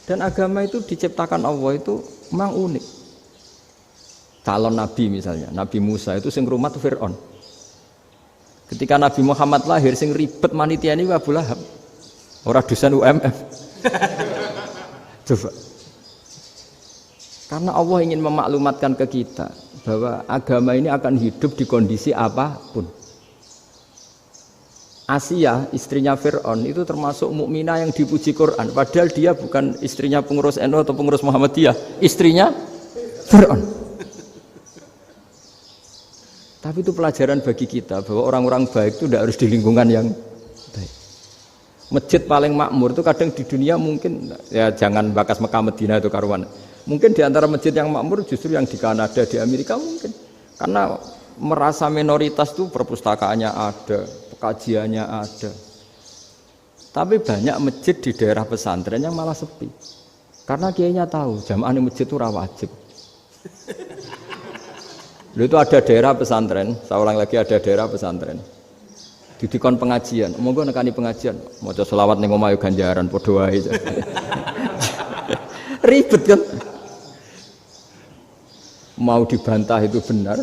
Speaker 2: Dan agama itu diciptakan Allah itu memang unik. Calon Nabi misalnya, Nabi Musa itu sing rumat Fir'aun. Ketika Nabi Muhammad lahir sing ribet manitia ini Abu Lahab. Orang dosen UMM. Coba. Karena Allah ingin memaklumatkan ke kita bahwa agama ini akan hidup di kondisi apapun. Asiyah, istrinya Fir'aun itu termasuk mukminah yang dipuji Quran. Padahal dia bukan istrinya pengurus NU atau pengurus Muhammadiyah, istrinya Fir'aun. Tapi itu pelajaran bagi kita bahwa orang-orang baik itu tidak harus di lingkungan yang baik. Masjid paling makmur itu kadang di dunia mungkin, ya jangan bakas Mekah Medina itu karuan. Mungkin di antara masjid yang makmur justru yang di Kanada, di Amerika mungkin. Karena merasa minoritas itu perpustakaannya ada, kajiannya ada. Tapi banyak masjid di daerah pesantren yang malah sepi. Karena kiainya tahu jamaah di masjid itu wajib. Itu ada daerah pesantren, saya ulang lagi ada daerah pesantren. Didikon pengajian, monggo nekani pengajian, maca selawat ning omah yo ganjaran padha wae. Ribet kan? Mau dibantah itu benar,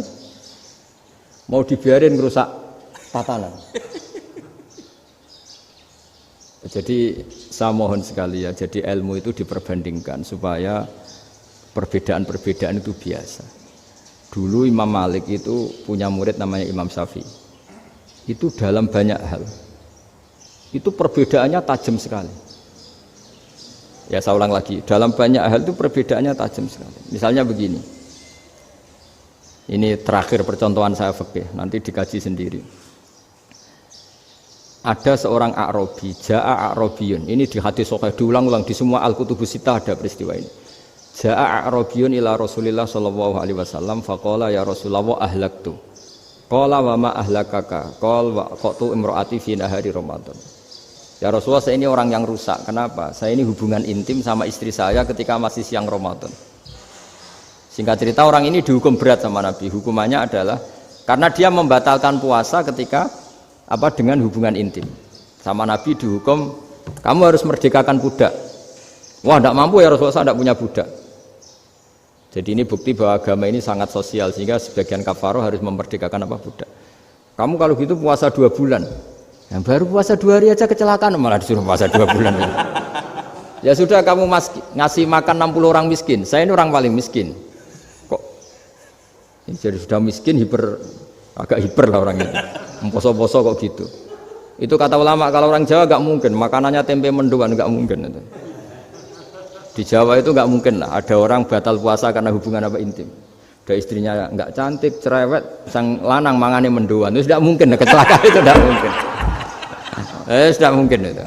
Speaker 2: mau dibiarin ngerusak tatanan. Jadi saya mohon sekali ya, jadi ilmu itu diperbandingkan supaya perbedaan-perbedaan itu biasa. Dulu Imam Malik itu punya murid namanya Imam Syafi'i. Itu dalam banyak hal. Itu perbedaannya tajam sekali. Ya saya ulang lagi, dalam banyak hal itu perbedaannya tajam sekali. Misalnya begini. Ini terakhir percontohan saya fikih, nanti dikaji sendiri. Ada seorang A'rabi, Ja'a A'rabiyun. Ini di hadis sahih diulang-ulang di semua Al-Kutubus Sittah ada peristiwa ini. Ja'a A'rabiyun ila Rasulillah sallallahu alaihi wasallam faqala ya Rasulullah ahlaktu. Qala wa ma ahlakaka? Qala wa qatu imraati fi nahari Ramadan. Ya Rasulullah, saya ini orang yang rusak. Kenapa? Saya ini hubungan intim sama istri saya ketika masih siang Ramadan. Singkat cerita orang ini dihukum berat sama Nabi. Hukumannya adalah karena dia membatalkan puasa ketika dengan hubungan intim. Sama Nabi dihukum, kamu harus merdekakan budak. Wah, tidak mampu ya Rasulullah, saya tidak punya budak. Jadi ini bukti bahwa agama ini sangat sosial sehingga sebagian kafaroh harus memerdekakan budak. Kamu kalau gitu puasa 2 bulan. Yang baru puasa 2 hari aja kecelakaan malah disuruh puasa 2 bulan. Ya sudah kamu ngasih makan 60 orang miskin. Saya ini orang paling miskin. Kok ini jadi sudah miskin agak hiper lah orang ini. Poso-poso kok gitu. Itu kata ulama kalau orang Jawa gak mungkin makanannya tempe mendoan, gak mungkin itu. Di Jawa itu nggak mungkin lah, ada orang batal puasa karena hubungan intim. Ada istrinya nggak cantik, cerewet, sang lanang mangane mendoan, itu tidak mungkin, kecelakaan itu tidak mungkin. Tidak mungkin itu.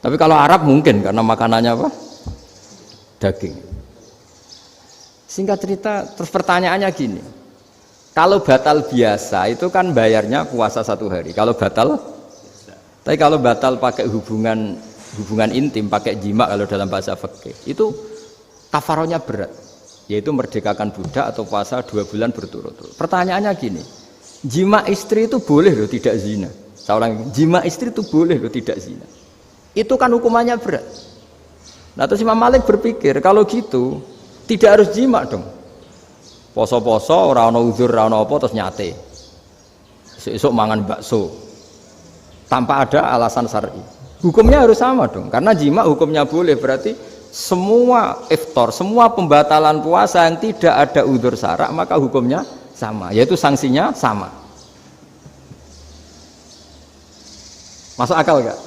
Speaker 2: Tapi kalau Arab mungkin karena makanannya daging. Singkat cerita, terus pertanyaannya gini, kalau batal biasa itu kan bayarnya puasa 1 hari. Kalau batal, tapi kalau batal pakai hubungan intim, pakai jima kalau dalam bahasa fikih itu kafarohnya berat, yaitu merdekakan budak atau puasa 2 bulan berturut-turut. Pertanyaannya gini, jima istri itu boleh loh tidak zina. Saya ulang, jima istri itu boleh loh tidak zina. Itu kan hukumannya berat. Nah terus Imam Malik berpikir kalau gitu tidak harus jima dong. Poso-poso, ora ana uzur, ora ana apa terus nyate. Esuk mangan bakso tanpa ada alasan syar'i. Hukumnya harus sama dong, karena jima hukumnya boleh, berarti semua iftar, semua pembatalan puasa yang tidak ada udzur syarak maka hukumnya sama, yaitu sanksinya sama. Masuk akal enggak?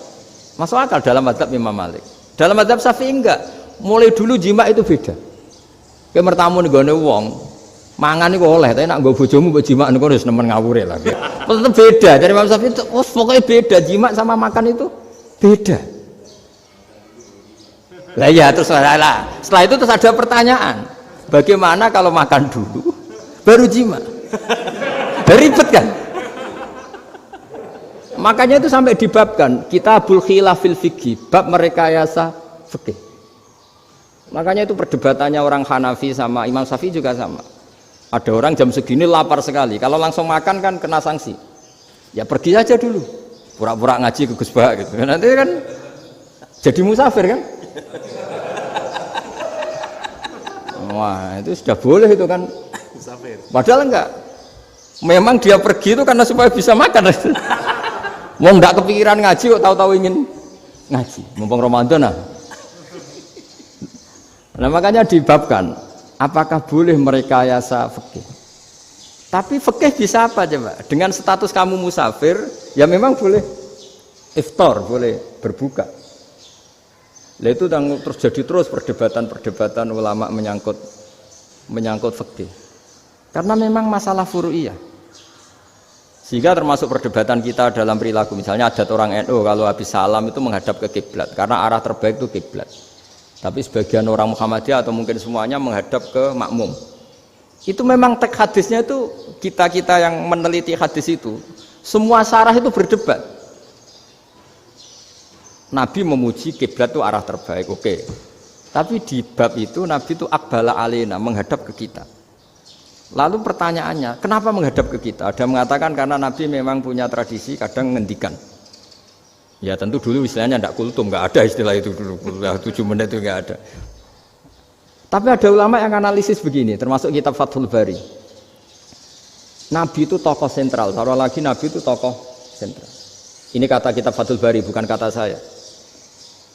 Speaker 2: Masuk akal dalam mazhab Imam Malik. Dalam mazhab Syafi'i enggak. Mulai dulu jima itu beda. Kayak mertamu nih gone wong, mangan iku oleh, tapi nak nggo bojomu mbok jima niku wis nemen ngawure lah. Tetep beda. Dari Imam Syafi'i itu pokoknya beda, jima sama makan itu beda. Lah ya terus setelah itu terus ada pertanyaan, bagaimana kalau makan dulu baru jima? Ribet kan? Makanya itu sampai dibabkan Kitabul Khilafil Fiqhi, bab merekayasa fikih. Makanya itu perdebatannya orang Hanafi sama Imam Syafi'i juga sama. Ada orang jam segini lapar sekali, kalau langsung makan kan kena sanksi. Ya pergi aja dulu, pura-pura ngaji ke Gus Bah gitu. Nanti kan jadi musafir kan? Wah itu sudah boleh itu kan? Padahal enggak. Memang dia pergi itu karena supaya bisa makan. Mau enggak kepikiran ngaji kok tahu-tahu ingin ngaji. Mumpung Ramadan nah. Nah makanya dibabkan, apakah boleh merekayasa fikih? Tapi fikih bisa apa coba? Dengan status kamu musafir, ya memang boleh iftar, boleh berbuka. Nah itu terjadi terus perdebatan ulama menyangkut fikih. Karena memang masalah furu'iyah. Sehingga termasuk perdebatan kita dalam perilaku, misalnya adat orang NU kalau habis salam itu menghadap ke kiblat, karena arah terbaik itu kiblat. Tapi sebagian orang Muhammadiyah atau mungkin semuanya menghadap ke makmum. Itu memang teks hadisnya itu kita yang meneliti hadis itu, semua syarah itu berdebat. Nabi memuji kiblat itu arah terbaik, oke. Tapi di bab itu Nabi itu aqbala alaina, menghadap ke kita. Lalu pertanyaannya, kenapa menghadap ke kita? Ada mengatakan karena Nabi memang punya tradisi kadang ngendikan. Ya tentu dulu istilahnya tidak kultum, nggak ada istilah itu dulu, 7 menit itu nggak ada. Tapi ada ulama yang analisis begini, termasuk kitab Fathul Bari. Nabi itu tokoh sentral, taruh lagi Nabi itu tokoh sentral. Ini kata kitab Fathul Bari, bukan kata saya.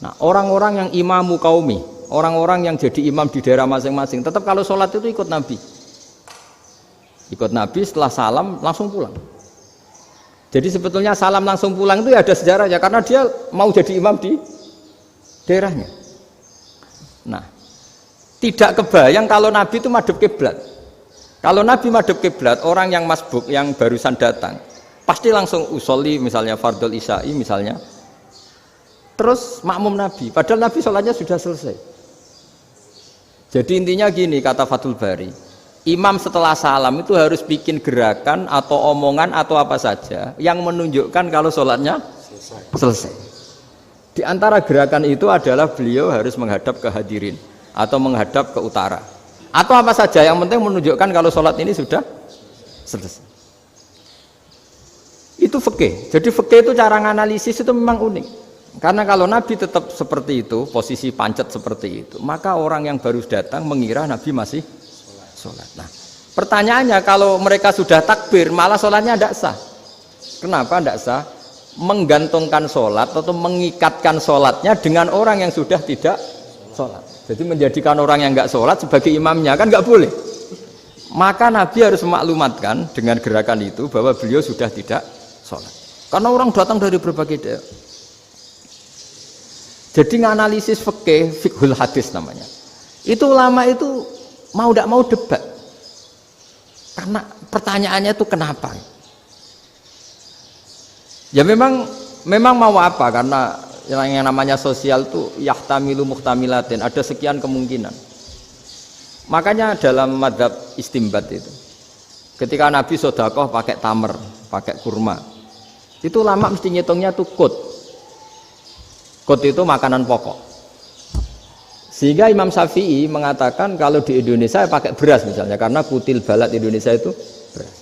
Speaker 2: Nah orang-orang yang imamu qaumi, orang-orang yang jadi imam di daerah masing-masing, tetap kalau sholat itu ikut Nabi. Ikut Nabi setelah salam langsung pulang. Jadi sebetulnya salam langsung pulang itu ya ada sejarahnya karena dia mau jadi imam di daerahnya. Nah, tidak kebayang kalau Nabi itu madhep kiblat. Kalau Nabi madhep kiblat, orang yang masbuk yang barusan datang pasti langsung usolli misalnya fardhu isya'i misalnya. Terus makmum Nabi, padahal Nabi sholatnya sudah selesai. Jadi intinya gini kata Fathul Bari. Imam setelah salam itu harus bikin gerakan atau omongan atau apa saja yang menunjukkan kalau sholatnya selesai. Di antara gerakan itu adalah beliau harus menghadap ke hadirin atau menghadap ke utara. Atau apa saja yang penting menunjukkan kalau sholat ini sudah selesai. Itu fikih. Jadi fikih itu cara menganalisis itu memang unik. Karena kalau Nabi tetap seperti itu, posisi pancet seperti itu, maka orang yang baru datang mengira Nabi masih sholat. Nah, pertanyaannya kalau mereka sudah takbir, malah sholatnya tidak sah. Kenapa tidak sah? Menggantungkan sholat atau mengikatkan sholatnya dengan orang yang sudah tidak sholat. Jadi menjadikan orang yang nggak sholat sebagai imamnya kan nggak boleh. Maka Nabi harus memaklumatkan dengan gerakan itu bahwa beliau sudah tidak sholat. Karena orang datang dari berbagai daerah. Jadi nganalisis fikih, fiqhul hadis namanya. Itu ulama itu mau tidak mau debat karena pertanyaannya itu kenapa ya memang mau apa karena yang namanya sosial itu yahtamilu muhtamilatin ada sekian kemungkinan makanya dalam madzhab istimbat itu ketika Nabi sedekah pakai tamer pakai kurma itu ulama mesti ngitungnya tuh kut itu makanan pokok. Sehingga Imam Syafi'i mengatakan kalau di Indonesia pakai beras misalnya karena kutil balad Indonesia itu beras.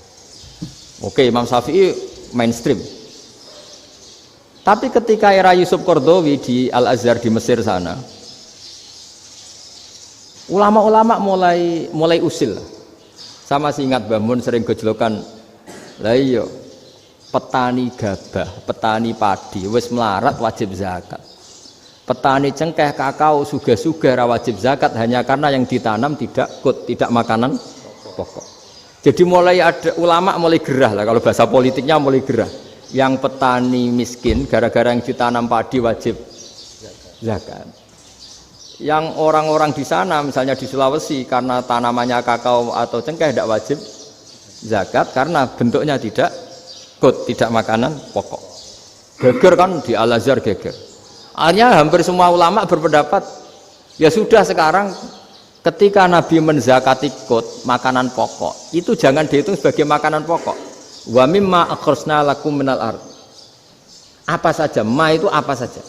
Speaker 2: Oke, Imam Syafi'i mainstream. Tapi ketika era Yusuf Qaradawi di Al-Azhar di Mesir sana, ulama-ulama mulai usil. Sama sih ingat Mbah Mun sering gejlokan, lah iya petani gabah, petani padi wis melarat wajib zakat. Petani cengkeh, kakao, suga-suga wajib zakat hanya karena yang ditanam tidak makanan pokok. Jadi mulai ada ulama mulai gerah lah kalau bahasa politiknya mulai gerah. Yang petani miskin gara-gara yang ditanam padi wajib zakat. Yang orang-orang di sana misalnya di Sulawesi karena tanamannya kakao atau cengkeh tidak wajib zakat karena bentuknya tidak makanan pokok. Geger kan di Al-Azhar geger. Akhirnya hampir semua ulama berpendapat ya sudah sekarang ketika Nabi menzakati makanan pokok itu jangan dihitung sebagai makanan pokok. Wa mimma akhrsna lakum minal ard. Apa saja, ma itu apa saja.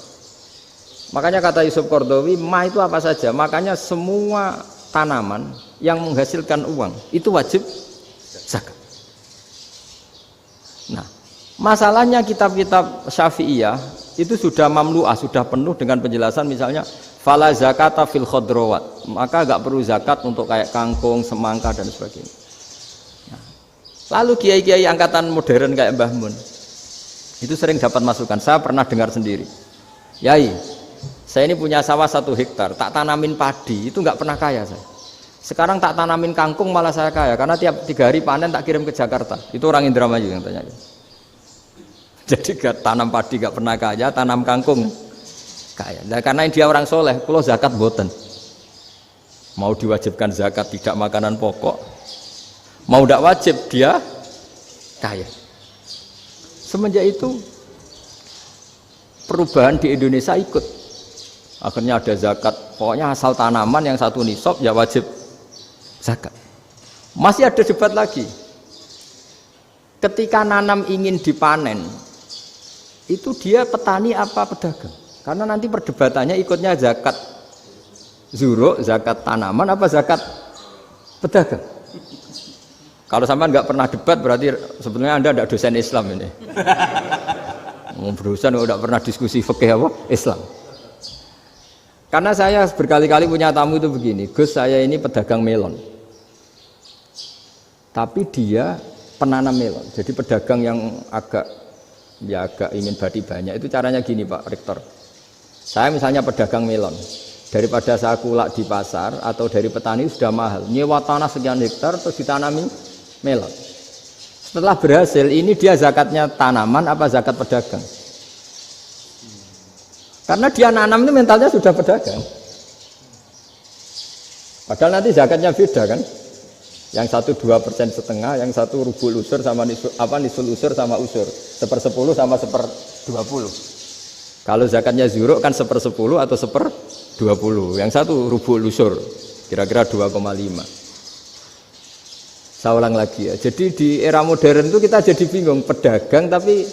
Speaker 2: Makanya kata Yusuf Qaradawi, ma itu apa saja. Makanya semua tanaman yang menghasilkan uang itu wajib zakat. Nah, masalahnya kitab-kitab Syafi'iyah itu sudah mamlu'ah, sudah penuh dengan penjelasan misalnya fala zakata fil khadrawat, maka enggak perlu zakat untuk kayak kangkung, semangka dan sebagainya. Nah, lalu kiai-kiai angkatan modern kayak Mbah Mun itu sering dapat masukan, saya pernah dengar sendiri. Yai, Saya ini punya sawah 1 hektar, tak tanamin padi, itu nggak pernah kaya saya. Sekarang tak tanamin kangkung malah saya kaya, karena tiap 3 hari panen tak kirim ke Jakarta. Itu orang Indramayu yang tanya. Jadi gak tanam padi gak pernah kaya, tanam kangkung kaya. Nah, karena dia orang soleh, kalau zakat boten. Mau diwajibkan zakat tidak makanan pokok, mau tidak wajib dia kaya. Semenjak itu perubahan di Indonesia ikut. Akhirnya ada zakat, pokoknya asal tanaman yang 1 nisab ya wajib zakat. Masih ada debat lagi. Ketika nanam ingin dipanen, itu dia petani apa pedagang? Karena nanti perdebatannya ikutnya zakat zuruk, zakat tanaman apa zakat pedagang. Kalau sampean nggak pernah debat berarti sebenarnya Anda tidak dosen Islam ini. Berusaha nggak pernah diskusi fikih apa Islam. Karena saya berkali-kali punya tamu itu begini, Gus saya ini pedagang melon, tapi dia penanam melon, jadi pedagang yang agak ingin badi banyak. Itu caranya gini Pak Rektor, saya misalnya pedagang melon, daripada saya kulak di pasar atau dari petani sudah mahal, nyewa tanah sekian hektar terus ditanami melon. Setelah berhasil ini dia zakatnya tanaman apa zakat pedagang? Karena dia nanam ini mentalnya sudah pedagang. Padahal nanti zakatnya beda kan? Yang 1 2,5%, yang 1 rubul usur sama nisul usur sama usur, 1/10 sama 1/20. Kalau zakatnya zuruk kan 1/10 atau 1/20. Yang 1 rubul usur, kira-kira 2,5. Saya ulang lagi ya. Jadi di era modern itu kita jadi bingung, pedagang tapi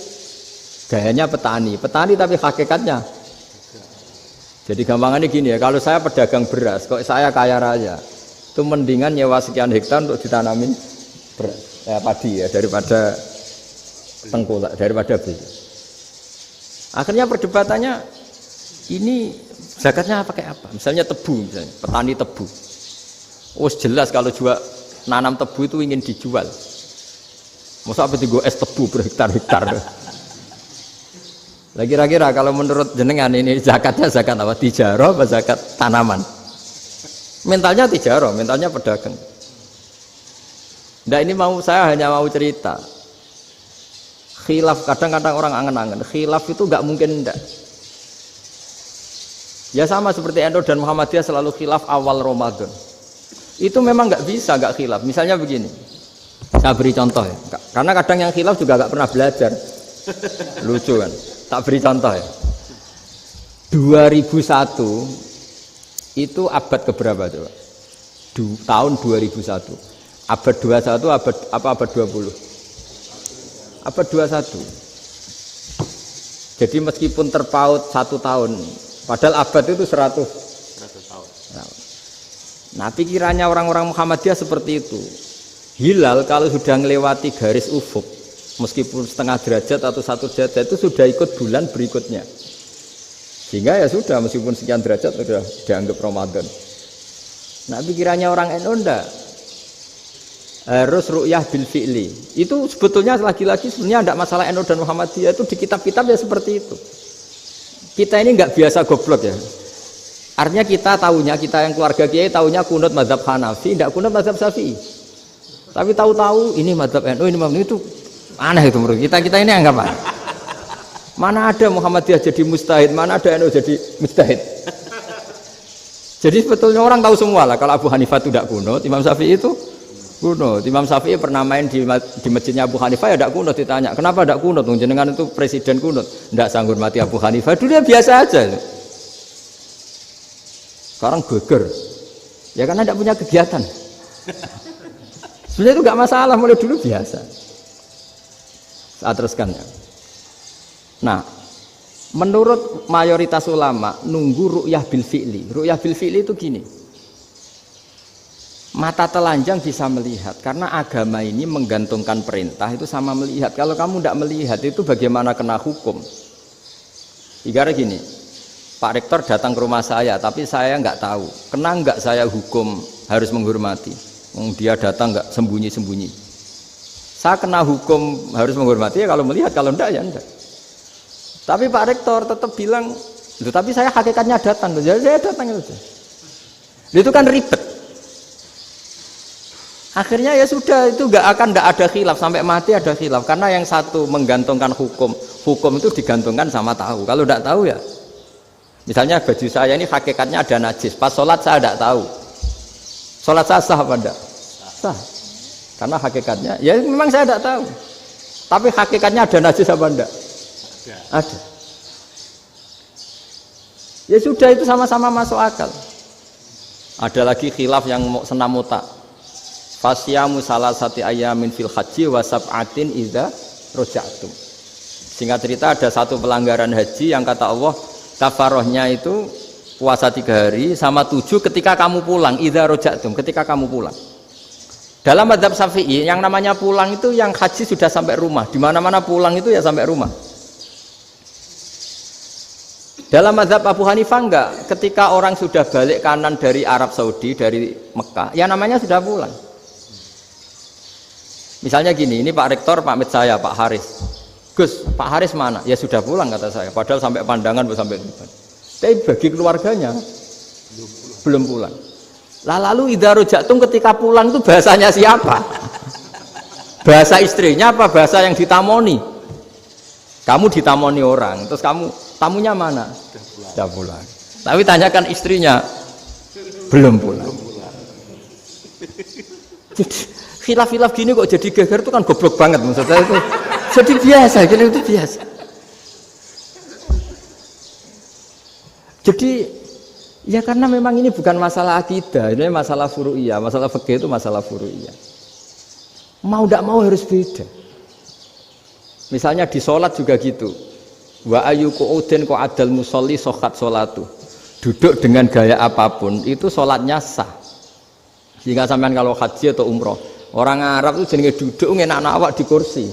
Speaker 2: gayanya petani tapi hakikatnya. Jadi gampangannya gini ya, kalau saya pedagang beras, kok saya kaya raya, itu mendingan nyewa sekian hektar untuk ditanamin beras, padi ya, daripada tengkulak, daripada beli. Akhirnya perdebatannya, ini zakatnya pakai apa? Misalnya tebu, misalnya petani tebu. Oh jelas kalau jual nanam tebu itu ingin dijual. Masa apa tiga es tebu berhektar-hektar? Kira-kira kalau menurut jenengan ini zakatnya zakat apa? Tijarah apa zakat tanaman? Mentalnya tijarah, mentalnya pedagang. Nah ini saya hanya mau cerita. Khilaf, kadang-kadang orang angen-angen. Khilaf itu nggak mungkin enggak. Ya sama seperti NU dan Muhammadiyah selalu khilaf awal Ramadan. Itu memang nggak bisa nggak khilaf. Misalnya begini, saya beri contoh ya. Karena kadang yang khilaf juga nggak pernah belajar. Lucu kan? Tak beri contoh ya. 2001 itu abad keberapa coba? Tahun 2001. Abad 21 abad 20? Abad 21. Jadi meskipun terpaut 1 tahun, padahal abad itu 100 tahun. Nah, pikirannya orang-orang Muhammadiyah seperti itu. Hilal kalau sudah melewati garis ufuk, meskipun setengah derajat atau 1 derajat itu sudah ikut bulan berikutnya, sehingga ya sudah meskipun sekian derajat sudah dianggap Ramadan. Nah pikirannya orang NU enggak, harus ru'yah bil fi'li. Itu sebetulnya lagi-lagi sebenarnya enggak masalah NU dan Muhammadiyah, itu di kitab-kitab ya seperti itu. Kita ini enggak biasa goblok ya, artinya kita yang keluarga kiai tahunya kunut mazhab Hanafi, enggak kunut mazhab Syafi'i, tapi tahu-tahu ini mazhab NU, ini mazhab itu aneh itu menurut kita ini anggap apa? Mana ada Muhammadiyah jadi mustahid, mana ada NU jadi mustahid. Jadi sebetulnya orang tahu semua lah kalau Abu Hanifah itu tidak kunut, Imam Syafi'i itu kunut. Imam Syafi'i pernah main di masjidnya Abu Hanifah ya tidak kunut, ditanya kenapa tidak kunut? Jenengan itu presiden kunut, tidak sanggup mati Abu Hanifah. Dulu dia biasa aja. Sekarang geger, ya karena tidak punya kegiatan. Sebenarnya itu nggak masalah, mulai dulu biasa. Saya teruskan ya. Nah, menurut mayoritas ulama nunggu ru'yah bil fi'li. Ru'yah bil fi'li itu gini. Mata telanjang bisa melihat karena agama ini menggantungkan perintah itu sama melihat. Kalau kamu tidak melihat itu bagaimana kena hukum? Ibarat gini, Pak Rektor datang ke rumah saya tapi saya nggak tahu. Kena nggak saya hukum harus menghormati? Dia datang nggak sembunyi-sembunyi. Saya kena hukum harus menghormati ya kalau melihat, kalau enggak ya enggak. Tapi Pak Rektor tetap bilang Loh, tapi saya hakikatnya datang, jadi saya datang itu. Itu kan ribet. Akhirnya ya sudah, itu nggak ada khilaf sampai mati ada khilaf karena yang satu menggantungkan hukum itu digantungkan sama tahu. Kalau tidak tahu ya, misalnya baju saya ini hakikatnya ada najis, pas sholat saya tidak tahu, sholat saya sah apa tidak? Sah, karena hakikatnya ya memang saya tidak tahu, tapi hakikatnya ada najis apa tidak? Ada. Ya sudah, itu sama-sama masuk akal. Ada lagi khilaf yang senam otak. Fasyamu salasati ayamin fil haji wa sab'atin idza raja'tum. Singkat cerita ada satu pelanggaran haji yang kata Allah kafarohnya itu puasa 3 hari sama 7 ketika kamu pulang, idza raja'tum, ketika kamu pulang. Dalam mazhab Syafi'i yang namanya pulang itu yang haji sudah sampai rumah. Di mana-mana pulang itu ya sampai rumah. Dalam mazhab Abu Hanifah enggak, ketika orang sudah balik kanan dari Arab Saudi, dari Mekah, ya namanya sudah pulang. Misalnya gini, ini Pak Rektor pamit saya, Pak Haris. Gus, Pak Haris mana? Ya sudah pulang kata saya, padahal sampai pandangan sampai depan. Tapi bagi keluarganya belum pulang. Lalu idza raja'tum ketika pulang itu bahasanya siapa? Bahasa istrinya apa bahasa yang ditamoni? Kamu ditamoni orang, terus kamu tamunya mana? Sudah pulang. Tapi tanyakan istrinya, belum pulang. Khilaf-khilaf gini kok jadi geger itu kan goblok banget maksudnya itu. Jadi biasa, gini itu biasa. Jadi ya karena memang ini bukan masalah akidah, ini masalah furu'iyah, masalah fikih itu masalah furu'iyah. Mau tidak mau harus beda. Misalnya di sholat juga gitu. Wa ayu qu'udin qu'adal musolli sokat sholatu. Duduk dengan gaya apapun itu sholatnya sah. Sehingga sampean kalau haji atau umroh, orang Arab itu jenenge duduk ngenak awak di kursi.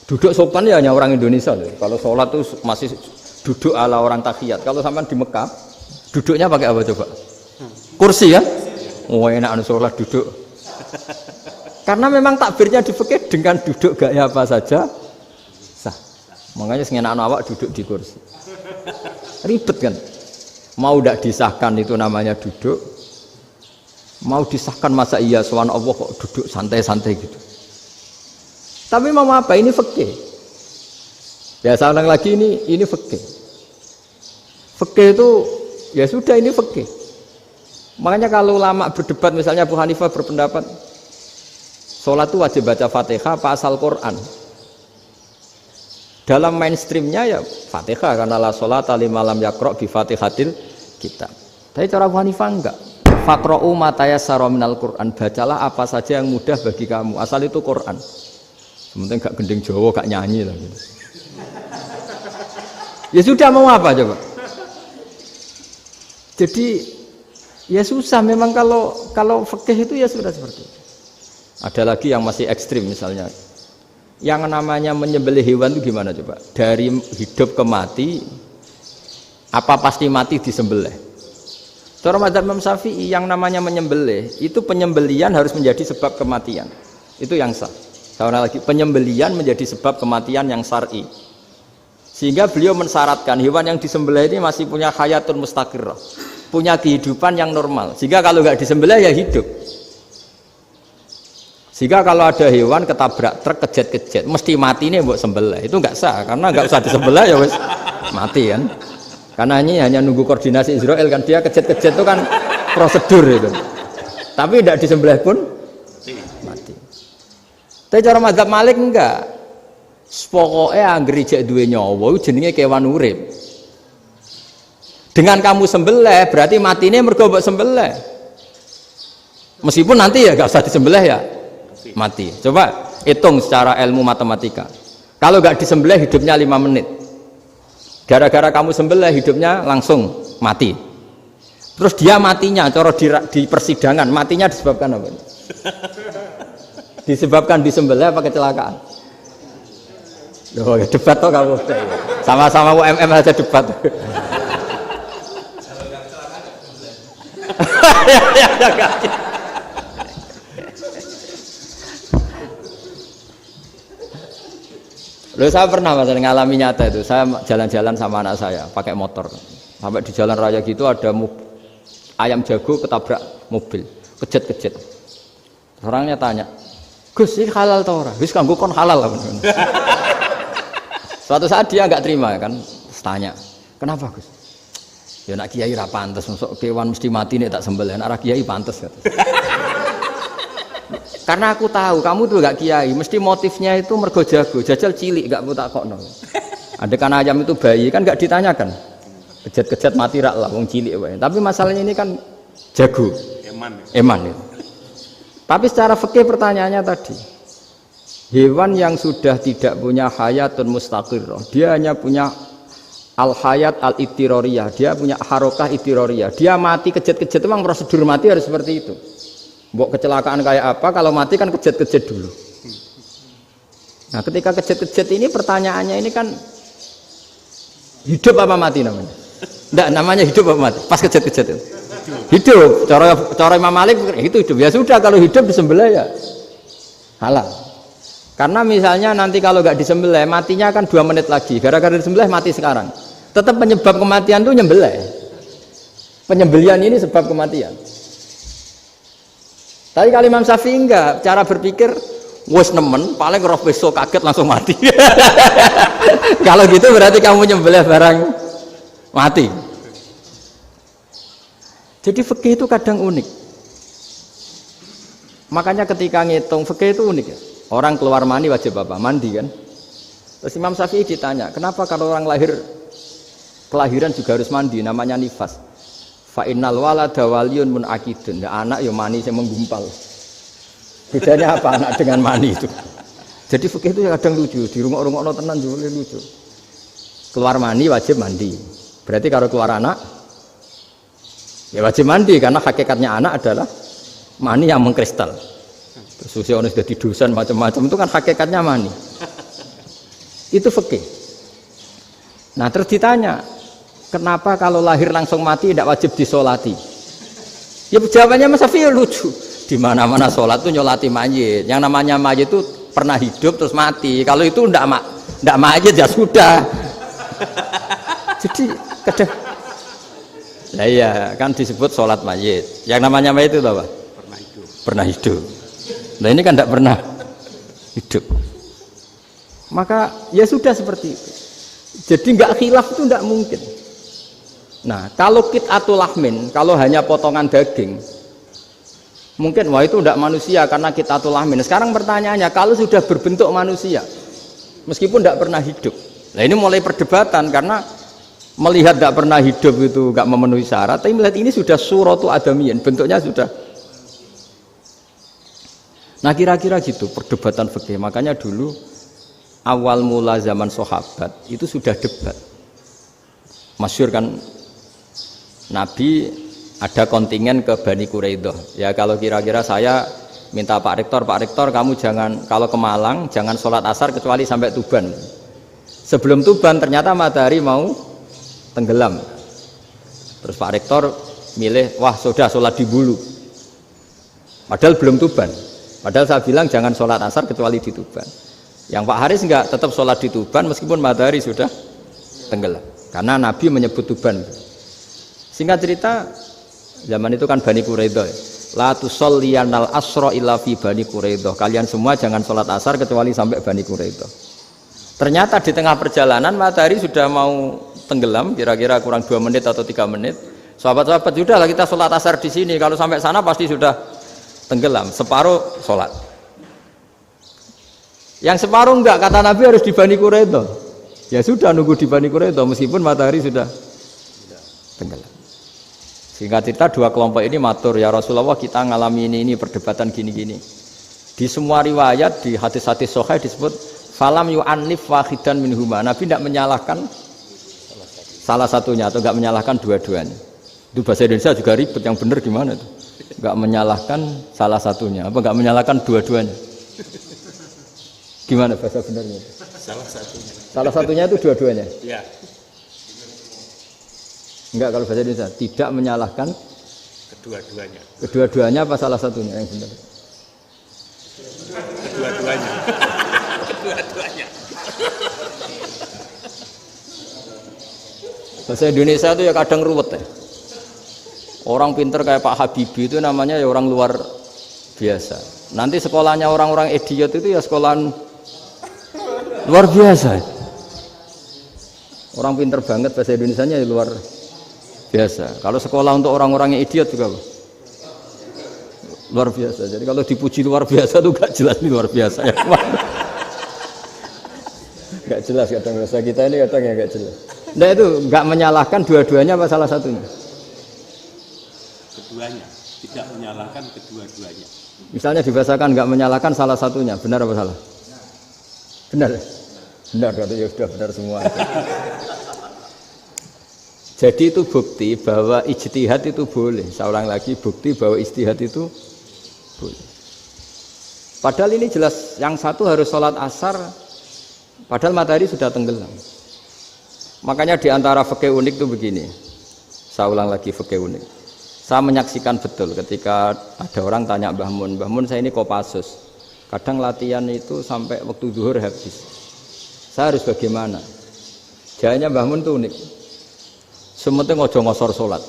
Speaker 2: Duduk sopan ya hanya orang Indonesia loh. Kalau sholat itu masih duduk ala orang tahiyat. Kalau sampean di Mekah, duduknya pakai apa coba? Kursi ya? Oh enak sholat duduk. Karena memang takbirnya di fikih dengan duduk gaya apa saja sah. Makanya sengenak awak duduk di kursi. Ribet kan? Mau tidak disahkan itu namanya duduk. Mau disahkan masa iya soal Allah kok duduk santai-santai gitu. Tapi mau apa? Ini fikih. Ya saya ulang lagi ini fikih. Fikih itu ya sudah ini fikih. Makanya kalau ulama berdebat misalnya Abu Hanifah berpendapat sholat itu wajib baca Fatihah apa asal Quran. Dalam mainstreamnya ya Fatihah karena la sholata liman lam yaqra' bi Fatihatil kitab. Tapi cara Abu Hanifah enggak. Faqra'u ma tayassara minal Qur'an, bacalah apa saja yang mudah bagi kamu, asal itu Quran. Sementing gak gending Jawa, gak nyanyi lah gitu. Ya sudah mau apa coba? Jadi ya susah memang kalau fikih itu ya sudah seperti itu. Ada lagi yang masih ekstrim misalnya. Yang namanya menyembelih hewan itu gimana coba? Dari hidup ke mati apa pasti mati disembelih? Cara mazhab Imam Syafi'i yang namanya menyembelih itu penyembelian harus menjadi sebab kematian. Itu yang sah. Saya lagi, penyembelian menjadi sebab kematian yang syar'i. Sehingga beliau mensyaratkan hewan yang disembelih ini masih punya hayatun mustaqirrah, punya kehidupan yang normal. Sehingga kalau nggak disembelih ya hidup. Sehingga kalau ada hewan ketabrak truk kejet-kejet, mesti mati ini buat sembelih. Itu nggak sah karena nggak usah disembelih ya wes mati kan. Karena ini hanya nunggu koordinasi Israel kan, dia kejet-kejet itu kan prosedur itu. Tapi tidak disembelih pun mati. Tapi cara mazhab Malik enggak. Pokoknya anggere jek duwe nyawa jenenge kewan urip. Dengan kamu sembelih berarti matine mergo mbok sembelih. Meskipun nanti ya enggak usah disembelih ya mati. Coba hitung secara ilmu matematika. Kalau enggak disembelih hidupnya 5 menit. Gara-gara kamu sembelih hidupnya langsung mati. Terus dia matinya, cara di persidangan matinya disebabkan apa? Disebabkan disembelih apa kecelakaan? Loh, ya debat toh kamu. Sama-sama UMM aja debat. Loh saya pernah Mas ngalami nyata itu. Saya jalan-jalan sama anak saya pakai motor. Sampai di jalan raya gitu ada ayam jago ketabrak mobil, kejet-kejet. Orangnya tanya, "Gus, ini halal atau ora?" "Wis kanggo kon halal." Suatu saat dia enggak terima kan, terus tanya, "Kenapa, Gus?" "Ya nak kiai ra pantes, mosok kewan mesti mati nek tak sembelih, nek kiai pantes." Karena aku tahu kamu tuh gak kiai, mesti motifnya itu mergo jago, jajal cilik gak mau takokno. Ada kan ayam itu bayi kan gak ditanyakan. Kejet-kejet mati rak lah wong cilik wae. Tapi masalahnya ini kan jago. Eman. Tapi secara fikih pertanyaannya tadi. Hewan yang sudah tidak punya hayatun mustaqirrah, dia hanya punya al-hayat al-ittiroriyah, dia punya harokah ittiroriyah. Dia mati kejet-kejet memang prosedur mati harus seperti itu. Mbok kecelakaan kayak apa, kalau mati kan kejet-kejet dulu. Nah ketika kejet-kejet ini pertanyaannya ini kan hidup apa mati namanya? Enggak, namanya hidup apa mati? Pas kejet-kejet itu hidup. Cara Imam Malik itu hidup. Ya sudah, kalau hidup disembelih ya halal. Karena misalnya nanti kalau nggak disembelih matinya kan 2 menit lagi. Gara-gara disembelih mati sekarang. Tetap penyebab kematian itu nyembelih. Penyembelian ini sebab kematian. Tapi kalau Imam Syafi'i enggak, cara berpikir wes nemen, paling roh besok kaget langsung mati. Kalau gitu berarti kamu nyembelih barang mati. Jadi fikih itu kadang unik. Makanya ketika ngitung fikih itu unik ya. Orang keluar mani wajib apa? Mandi kan. Terus Imam Syafi'i ditanya, kenapa kalau orang kelahiran juga harus mandi? Namanya nifas. Fa innal walada waliyun munaqidun. Ya, anak ya mani yang menggumpal. Bedanya apa anak dengan mani itu? Jadi fikih itu kadang lucu, di rungok-rungokno tenan juga lucu. Keluar mani wajib mandi. Berarti kalau keluar anak ya wajib mandi karena hakikatnya anak adalah mani yang mengkristal. Terus usia ono sudah didosan macam-macam itu kan hakikatnya mani. Itu fikih. Nah, terus ditanya, kenapa kalau lahir langsung mati tidak wajib disolati? Ya jawabannya Mas Syafi'i lucu. Di mana-mana sholat itu nyolati mayit. Yang namanya mayit itu pernah hidup terus mati. Kalau itu ndak mayit ya sudah. Jadi kadang, nah iya kan disebut sholat mayit. Yang namanya mayit itu apa? Pernah hidup. Nah ini kan ndak pernah hidup. Maka ya sudah seperti itu. Jadi nggak khilaf itu ndak mungkin. Nah, kalau qit'atul lahmin, kalau hanya potongan daging, mungkin wah itu tidak manusia karena qit'atul lahmin. Sekarang pertanyaannya, kalau sudah berbentuk manusia, meskipun tidak pernah hidup, nah ini mulai perdebatan karena melihat tidak pernah hidup itu nggak memenuhi syarat, tapi melihat ini sudah suratu adamiyin, bentuknya sudah. Nah kira-kira gitu perdebatan fikih. Makanya dulu awal mula zaman sahabat itu sudah debat. Masyhur kan. Nabi ada kontingen ke Bani Quraidah. Ya kalau kira-kira saya minta Pak Rektor kamu jangan kalau ke Malang jangan sholat asar kecuali sampai Tuban. Sebelum Tuban ternyata matahari mau tenggelam. Terus Pak Rektor milih, wah sudah sholat di Bulu. Padahal belum Tuban. Padahal saya bilang jangan sholat asar kecuali di Tuban. Yang Pak Haris enggak, tetap sholat di Tuban meskipun matahari sudah tenggelam. Karena Nabi menyebut Tuban. Singkat cerita, zaman itu kan Bani Quraidah. La tusolliyanal asra illa fi Bani Quraidah. Kalian semua jangan sholat asar kecuali sampai Bani Quraidah. Ternyata di tengah perjalanan matahari sudah mau tenggelam, kira-kira kurang 2 menit atau 3 menit. Sahabat-sahabat, sudahlah kita sholat asar di sini. Kalau sampai sana pasti sudah tenggelam. Separuh sholat. Yang separuh enggak, kata Nabi harus di Bani Quraidah. Ya sudah nunggu di Bani Quraidah meskipun matahari sudah tenggelam. Singkat cerita 2 kelompok ini matur, ya Rasulullah kita ngalami ini perdebatan gini-gini. Di semua riwayat di hadis-hadis sahih disebut falam yu'annif wahidan minhuma. Nabi tidak menyalahkan salah satunya atau enggak menyalahkan dua-duanya. Itu bahasa Indonesia juga ribet, yang benar gimana itu? Enggak menyalahkan salah satunya, apa enggak menyalahkan dua-duanya? Gimana bahasa benernya?
Speaker 1: Salah satunya.
Speaker 2: Salah satunya itu dua-duanya.
Speaker 1: Iya.
Speaker 2: Enggak, kalau bahasa Indonesia tidak menyalahkan
Speaker 1: Kedua-duanya.
Speaker 2: Kedua-duanya apa salah satunya yang benar?
Speaker 1: Kedua-duanya. Kedua-duanya.
Speaker 2: Bahasa Indonesia itu ya kadang ruwet ya. Orang pinter kayak Pak Habibie itu namanya ya orang luar biasa. Nanti sekolahnya orang-orang idiot itu ya sekolahan luar biasa. Orang pinter banget bahasa Indonesianya ya luar biasa. Kalau sekolah untuk orang-orang yang idiot juga luar biasa. Jadi kalau dipuji luar biasa tuh gak jelas nih luar biasa ya. Gak jelas kadang bahasa kita ini kadang ya gak jelas. Nah itu gak menyalahkan dua-duanya apa salah satunya?
Speaker 1: Keduanya, tidak menyalahkan kedua-duanya.
Speaker 2: Misalnya dibahasakan nggak menyalahkan salah satunya, benar apa salah? Benar, benar berarti ya sudah benar semua. Jadi itu bukti bahwa ijtihad itu boleh. Saya ulang lagi, bukti bahwa ijtihad itu boleh. Padahal ini jelas, yang satu harus sholat asar, padahal matahari sudah tenggelam. Makanya di antara fikih unik itu begini. Saya ulang lagi fikih unik. Saya menyaksikan betul ketika ada orang tanya Mbah Mun saya ini Kopassus. Kadang latihan itu sampai waktu zuhur habis. Saya harus bagaimana? Jawabnya Mbah Mun itu unik. Sementing ojo ngosor sholat.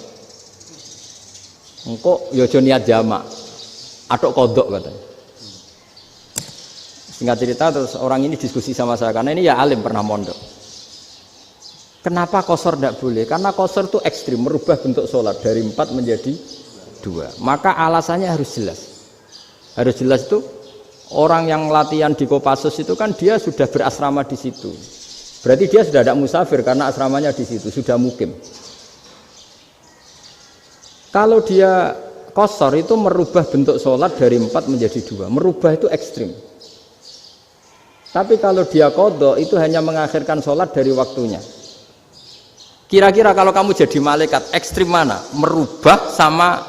Speaker 2: Engkau yojo niat jamak. Atok kodok katanya. Singkat cerita terus orang ini diskusi sama saya karena ini ya alim pernah mondok. Kenapa kosor tidak boleh? Karena kosor itu ekstrim, merubah bentuk sholat dari 4 menjadi 2. Maka alasannya harus jelas. Harus jelas itu orang yang latihan di Kopassus itu kan dia sudah berasrama di situ. Berarti dia sudah tidak musafir karena asramanya di situ, sudah mukim. Kalau dia kosor itu merubah bentuk sholat dari 4 menjadi 2. Merubah itu ekstrim. Tapi kalau dia qadha itu hanya mengakhirkan sholat dari waktunya. Kira-kira kalau kamu jadi malaikat ekstrim mana? Merubah sama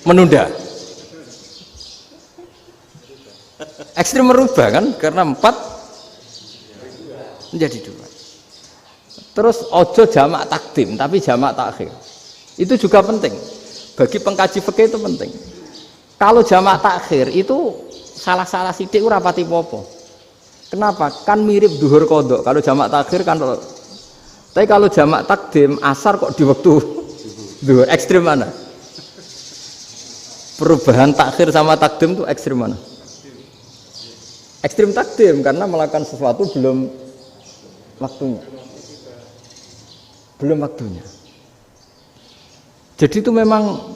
Speaker 2: menunda? Ekstrim merubah kan? Karena 4 menjadi 2. Terus ojo jamak takdim tapi jamak takhir. Itu juga penting. Bagi pengkaji fikih itu penting. Kalau jamak takhir itu salah-salah sidik ora pati popo. Kenapa? Kan mirip duhur qadha. Kalau jamak takhir kan. Tapi kalau jamak takdim asar kok di waktu duhur, ekstrim mana? Perubahan takhir sama takdim itu ekstrim mana? Ekstrim takdim karena melakukan sesuatu belum waktunya. Belum waktunya. Jadi itu memang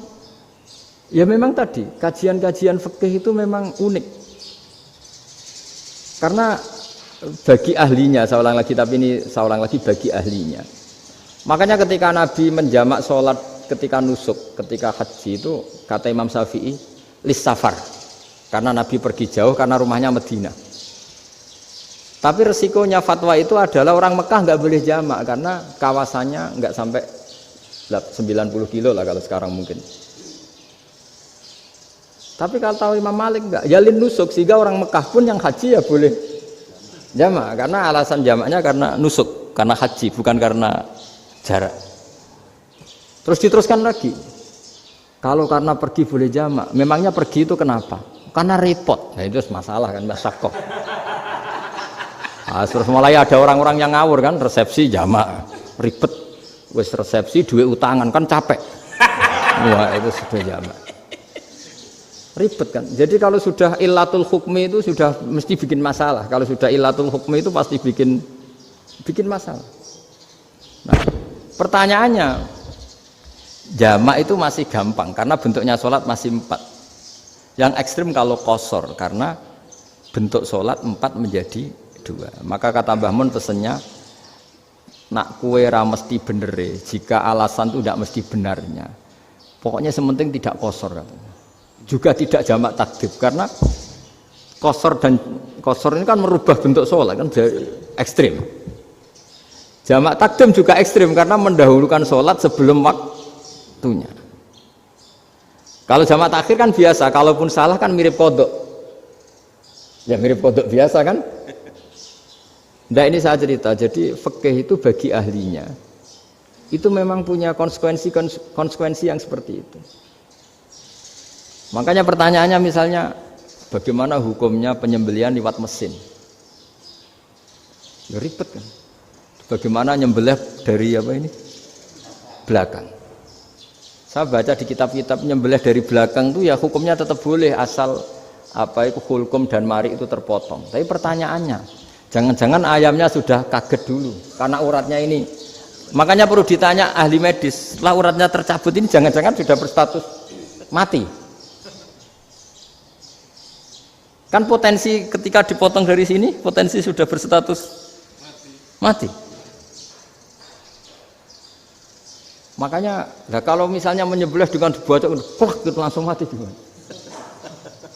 Speaker 2: ya memang tadi kajian-kajian fikih itu memang unik. Karena bagi ahlinya, saya ulang lagi tapi ini saya ulang lagi bagi ahlinya. Makanya ketika Nabi menjamak sholat ketika nusuk, ketika haji itu kata Imam Syafi'i lis safar. Karena Nabi pergi jauh karena rumahnya Medina. Tapi resikonya fatwa itu adalah orang Mekah nggak boleh jamak karena kawasannya nggak sampai 90 kilo lah kalau sekarang mungkin. Tapi kalau tahu Imam Malik nggak, jalin nusuk sehingga orang Mekah pun yang haji ya boleh jamak karena alasan jamaknya karena nusuk, karena haji bukan karena jarak. Terus diteruskan lagi. Kalau karena pergi boleh jamak, memangnya pergi itu kenapa? Karena repot. Ya itu masalah kan masyakoh. Nah, terus mulai ada orang-orang yang ngawur kan resepsi jamak, ribet. Wes resepsi duit utangan kan capek. Wah itu sudah jamak. Ribet kan. Jadi kalau sudah illatul hukmi itu sudah mesti bikin masalah. Kalau sudah illatul hukmi itu pasti bikin masalah. Nah, pertanyaannya jamak itu masih gampang karena bentuknya sholat masih 4. Yang ekstrim kalau qasar karena bentuk sholat 4 menjadi 2. Maka kata Mbah Mun pesennya nak kue ra mesti benere jika alasan itu tidak mesti benarnya. Pokoknya sementing tidak qasar katanya. Juga tidak jamak takdim karena qasar ini kan merubah bentuk sholat kan ekstrim. Jamak takdim juga ekstrim karena mendahulukan sholat sebelum waktunya. Kalau jamak takhir kan biasa, kalaupun salah kan mirip kodok. Ya mirip kodok biasa kan. Nah ini saya cerita, jadi fikih itu bagi ahlinya itu memang punya konsekuensi yang seperti itu. Makanya pertanyaannya misalnya bagaimana hukumnya penyembelihan lewat mesin? Ya ribet kan. Bagaimana nyembelih dari apa ini? Belakang. Saya baca di kitab-kitab nyembelih dari belakang itu ya hukumnya tetap boleh asal apa itu hulkum dan mari itu terpotong. Tapi pertanyaannya, jangan-jangan ayamnya sudah kaget dulu karena uratnya ini. Makanya perlu ditanya ahli medis, setelah uratnya tercabut ini jangan-jangan sudah berstatus mati. Kan potensi ketika dipotong dari sini, potensi sudah berstatus mati. Makanya, nah kalau misalnya menyembelih dengan dibacok, gitu langsung mati gimana?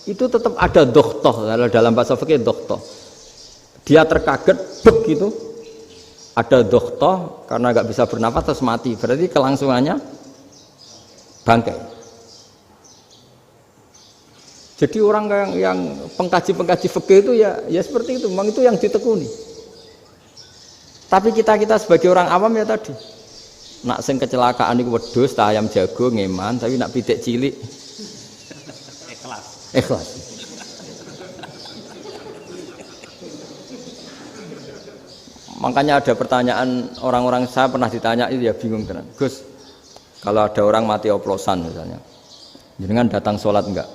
Speaker 2: Itu tetap ada dohtoh, dalam bahasa fikih dohtoh. Dia terkaget, begitu, ada dohtoh karena nggak bisa bernafas terus mati. Berarti kelangsungannya bangkai. Jadi orang yang pengkaji fikih itu ya seperti itu, memang itu yang ditekuni. Tapi kita sebagai orang awam ya tadi, nak sing kecelakaan itu wedhus, ayam jago ngeman, tapi nak pitik cilik ikhlas. Makanya ada pertanyaan orang-orang, saya pernah ditanya itu ya bingung tenan. Gus, kalau ada orang mati oplosan misalnya, jenengan datang sholat enggak?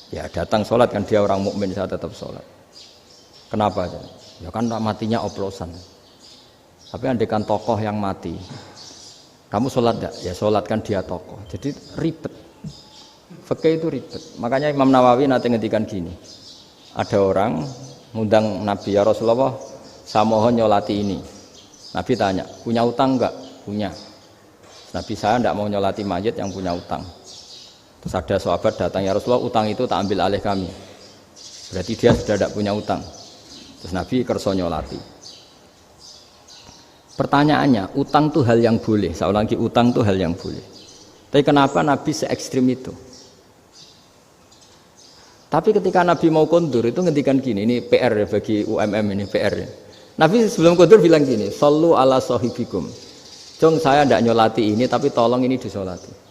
Speaker 2: Ya datang sholat kan dia orang mukmin, saya tetap sholat. Kenapa? Ya kan matinya oplosan. Tapi andaikan tokoh yang mati, kamu sholat enggak? Ya sholat kan dia tokoh. Jadi ribet. Fikih itu ribet. Makanya Imam Nawawi nanti ngendikan gini. Ada orang ngundang Nabi, ya Rasulullah, saya mohon nyolati ini. Nabi tanya, punya utang enggak? Punya. Nabi, saya enggak mau nyolati mayit yang punya utang. Terus ada sahabat datang, ya Rasulullah, utang itu tak ambil alih kami. Berarti dia sudah tidak punya utang. Terus Nabi kerso nyolati. Pertanyaannya, utang itu hal yang boleh. Saya ulangi, utang itu hal yang boleh. Tapi kenapa Nabi se-ekstrim itu? Tapi ketika Nabi mau kondur itu ngendikan gini, ini PR ya bagi UMM ini PR ya. Nabi sebelum kondur bilang gini, sallu ala sahibikum. Jong saya tidak nyolati ini, tapi tolong ini disolati.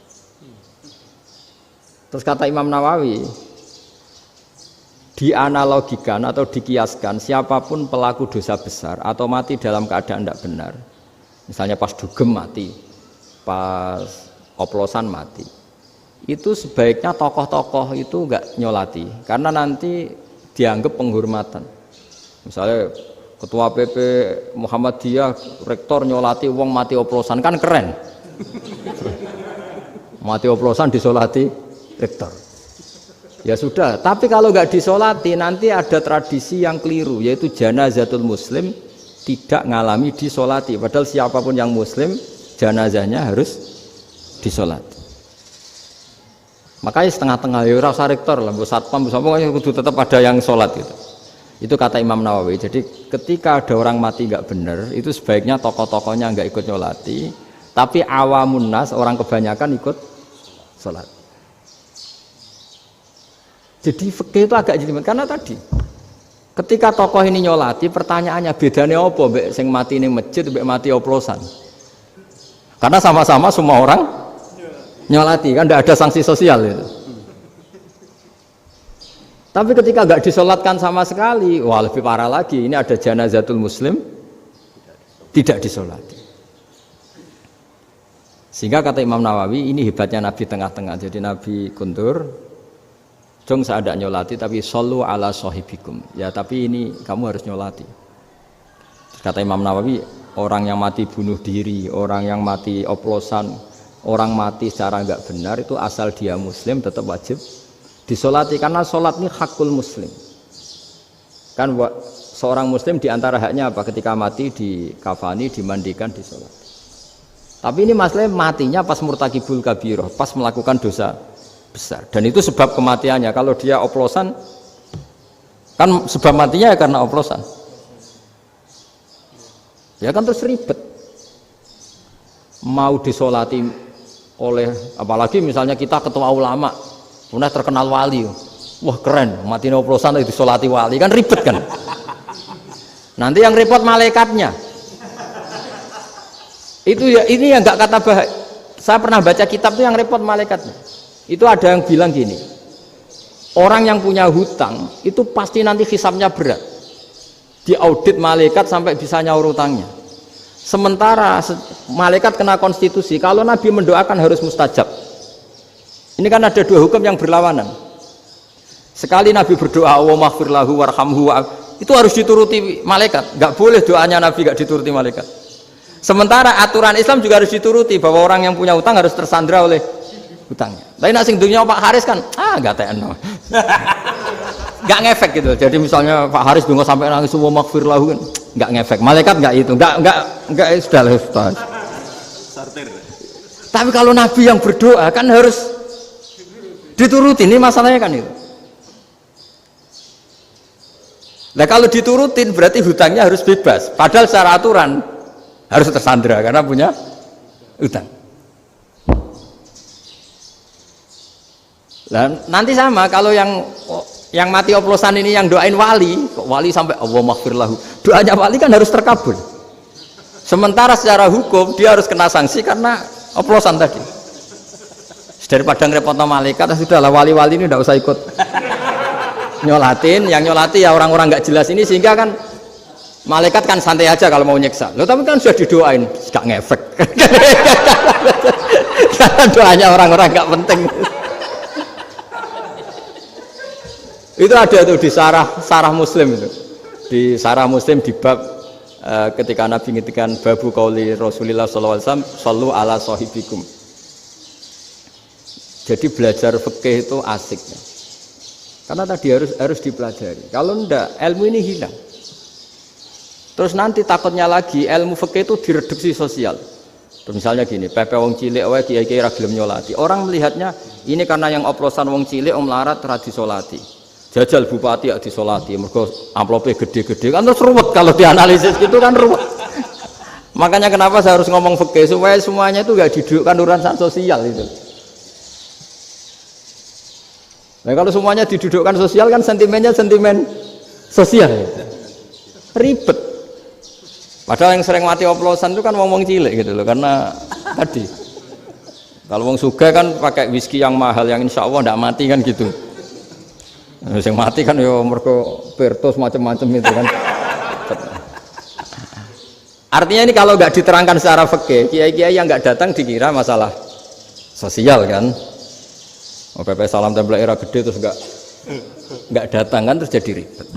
Speaker 2: Terus kata Imam Nawawi, dianalogikan atau dikiaskan siapapun pelaku dosa besar atau mati dalam keadaan tidak benar, misalnya pas dugem mati, pas oplosan mati, itu sebaiknya tokoh-tokoh itu enggak nyolati karena nanti dianggap penghormatan. Misalnya ketua PP Muhammadiyah rektor nyolati wong mati oplosan kan keren. Mati oplosan disolati rektor. Ya sudah, tapi kalau nggak disolati nanti ada tradisi yang keliru, yaitu janazatul muslim tidak ngalami disolati. Padahal siapapun yang muslim janazahnya harus disolati. Makanya setengah-tengah ya rasa rektor lah, satpam pokoknya kudu tetap ada yang sholat gitu. Itu kata Imam Nawawi. Jadi ketika ada orang mati nggak benar, itu sebaiknya tokoh-tokohnya nggak ikut nyolati, tapi awamun nas, orang kebanyakan ikut sholat. Jadi fikih itu agak jelimet karena tadi ketika tokoh ini nyolati, pertanyaannya bedanya apa mbek sing mati ning masjid mbek mati oplosan? Karena sama-sama semua orang nyolati kan tidak ada sanksi sosial itu. Tapi ketika nggak disolatkan sama sekali, wah lebih parah lagi. Ini ada janazatul muslim tidak disolati. Sehingga kata Imam Nawawi ini hebatnya Nabi tengah-tengah. Jadi Nabi kundur. Jong saya tidak nyolati tapi sallu ala sahibikum. Ya tapi ini kamu harus nyolati. Kata Imam Nawawi, orang yang mati bunuh diri, orang yang mati oplosan, orang mati secara enggak benar itu asal dia muslim tetap wajib disolati karena sholat ini hakul muslim. Kan seorang muslim diantara haknya apa? Ketika mati dikafani, dimandikan, disolati. Tapi ini masalahnya matinya pas murtakibul kabiroh, pas melakukan dosa besar, dan itu sebab kematiannya. Kalau dia oplosan kan sebab matinya ya karena oplosan ya kan, terus ribet mau disolati oleh, apalagi misalnya kita ketua ulama punya terkenal wali, wah keren mati oplosan disolati wali, kan ribet kan. Nanti yang repot malaikatnya itu ya, ini yang nggak kata bahaya. Saya pernah baca kitab itu yang repot malaikatnya. Itu ada yang bilang gini, orang yang punya hutang itu pasti nanti hisabnya berat. diaudit malaikat sampai bisa nyaur utangnya. Sementara malaikat kena konstitusi, kalau Nabi mendoakan harus mustajab. Ini kan ada dua hukum yang berlawanan. Sekali Nabi berdoa, Allahumma ighfir lahu warhamhu, itu harus dituruti malaikat. Enggak boleh doanya Nabi enggak dituruti malaikat. Sementara aturan Islam juga harus dituruti, bahwa orang yang punya utang harus tersandra oleh utangnya. Tapi nak sing dunia Pak Haris kan, enggak tekno. Enggak ngefek gitu. Jadi misalnya Pak Haris bingung sampai nangis Allahumma ighfir lahu kan, enggak ngefek. Malaikat enggak itu, enggak sudah lah Ustaz. Tapi kalau Nabi yang berdoa kan harus dituruti, ini masalahnya kan itu. Nah kalau diturutin berarti hutangnya harus bebas. Padahal secara aturan harus tersandra karena punya hutang. Nah, nanti sama kalau yang mati oplosan ini yang doain wali, kok wali sampai Allahumma ighfir lahu. Doanya wali kan harus terkabul. Sementara secara hukum dia harus kena sanksi karena oplosan tadi. Daripada ngerepotno malaikat, sudahlah wali-wali ini tidak usah ikut nyolatin, yang nyolati ya orang-orang nggak jelas ini, sehingga kan malaikat kan santai aja kalau mau nyiksa. Loh tapi kan sudah didoain, nggak ngefek. Karena doanya orang-orang nggak penting. Itu ada tuh di sarah Muslim itu. Di sarah Muslim di bab ketika Nabi ngintikan babu qauli Rasulullah sallallahu alaihi wasallam sallu ala sahibikum. Jadi belajar fikih itu asik ya. Karena tadi harus dipelajari. Kalau enggak ilmu ini hilang. Terus nanti takutnya lagi ilmu fikih itu direduksi sosial. Misalnya gini, pepe wong cilik wae kiai-kiai ra gelem nyolati. Orang melihatnya ini karena yang oplosan wong cilik om larat ra disolati. Jajal bupati ya disolati, mergo amplopnya gede-gede kan terus ruwet kalau dianalisis gitu kan ruwet. Makanya kenapa saya harus ngomong fikih supaya semuanya itu enggak didudukkan urusan sosial itu. Nah kalau semuanya didudukkan sosial kan sentimennya sentimen sosial. Ribet. Padahal yang sering mati oplosan itu kan wong cilik gitu loh, karena tadi kalau wong sugih kan pakai whisky yang mahal yang insya Allah tidak mati kan gitu. Yang mati kan yo mergo pertos macam-macam itu kan. Artinya ini kalau nggak diterangkan secara fikih, kiai-kiai yang nggak datang dikira masalah sosial kan. PP salam tempel era gede terus nggak datang kan terus jadi ribet.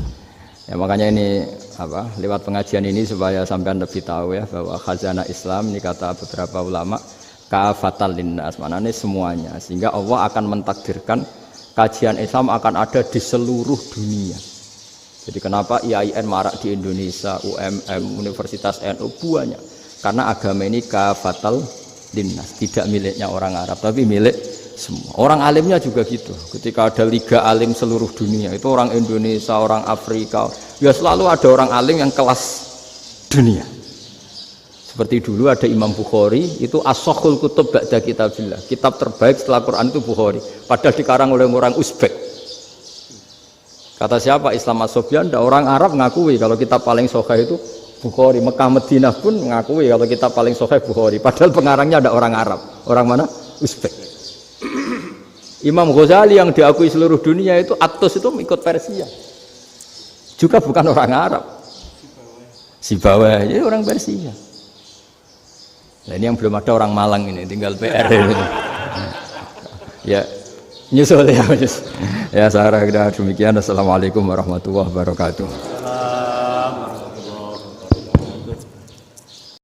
Speaker 2: Ya makanya ini apa lewat pengajian ini supaya sampean lebih tahu ya bahwa khazanah Islam ini kata beberapa ulama kafatal linnas, maknanya semuanya, sehingga Allah akan mentakdirkan kajian Islam akan ada di seluruh dunia. Jadi kenapa IAIN marak di Indonesia, UMM, Universitas NU banyak, karena agama ini kafatal linnas, tidak miliknya orang Arab tapi milik semua. Orang alimnya juga gitu. Ketika ada liga alim seluruh dunia, itu orang Indonesia, orang Afrika, ya selalu ada orang alim yang kelas dunia. Seperti dulu ada Imam Bukhari, itu as-sakhul kutub ba'da kitabillah. Kitab terbaik setelah Quran itu Bukhari. Padahal dikarang oleh orang Uzbek. Kata siapa? Islam As-Sofyan, orang Arab ngakui kalau kitab paling sahih itu Bukhari. Mekah Madinah pun ngakui kalau kitab paling sahih Bukhari. Padahal pengarangnya ada orang Arab. Orang mana? Uzbek. Imam Ghazali yang diakui seluruh dunia itu Atos itu ikut Persia. Juga bukan orang Arab. Sibawai, jadi orang Persia. Nah ini yang belum ada orang Malang ini, tinggal PR ini. Ya, nyusul ya. Ya, saya kira demikian. Assalamualaikum warahmatullahi wabarakatuh.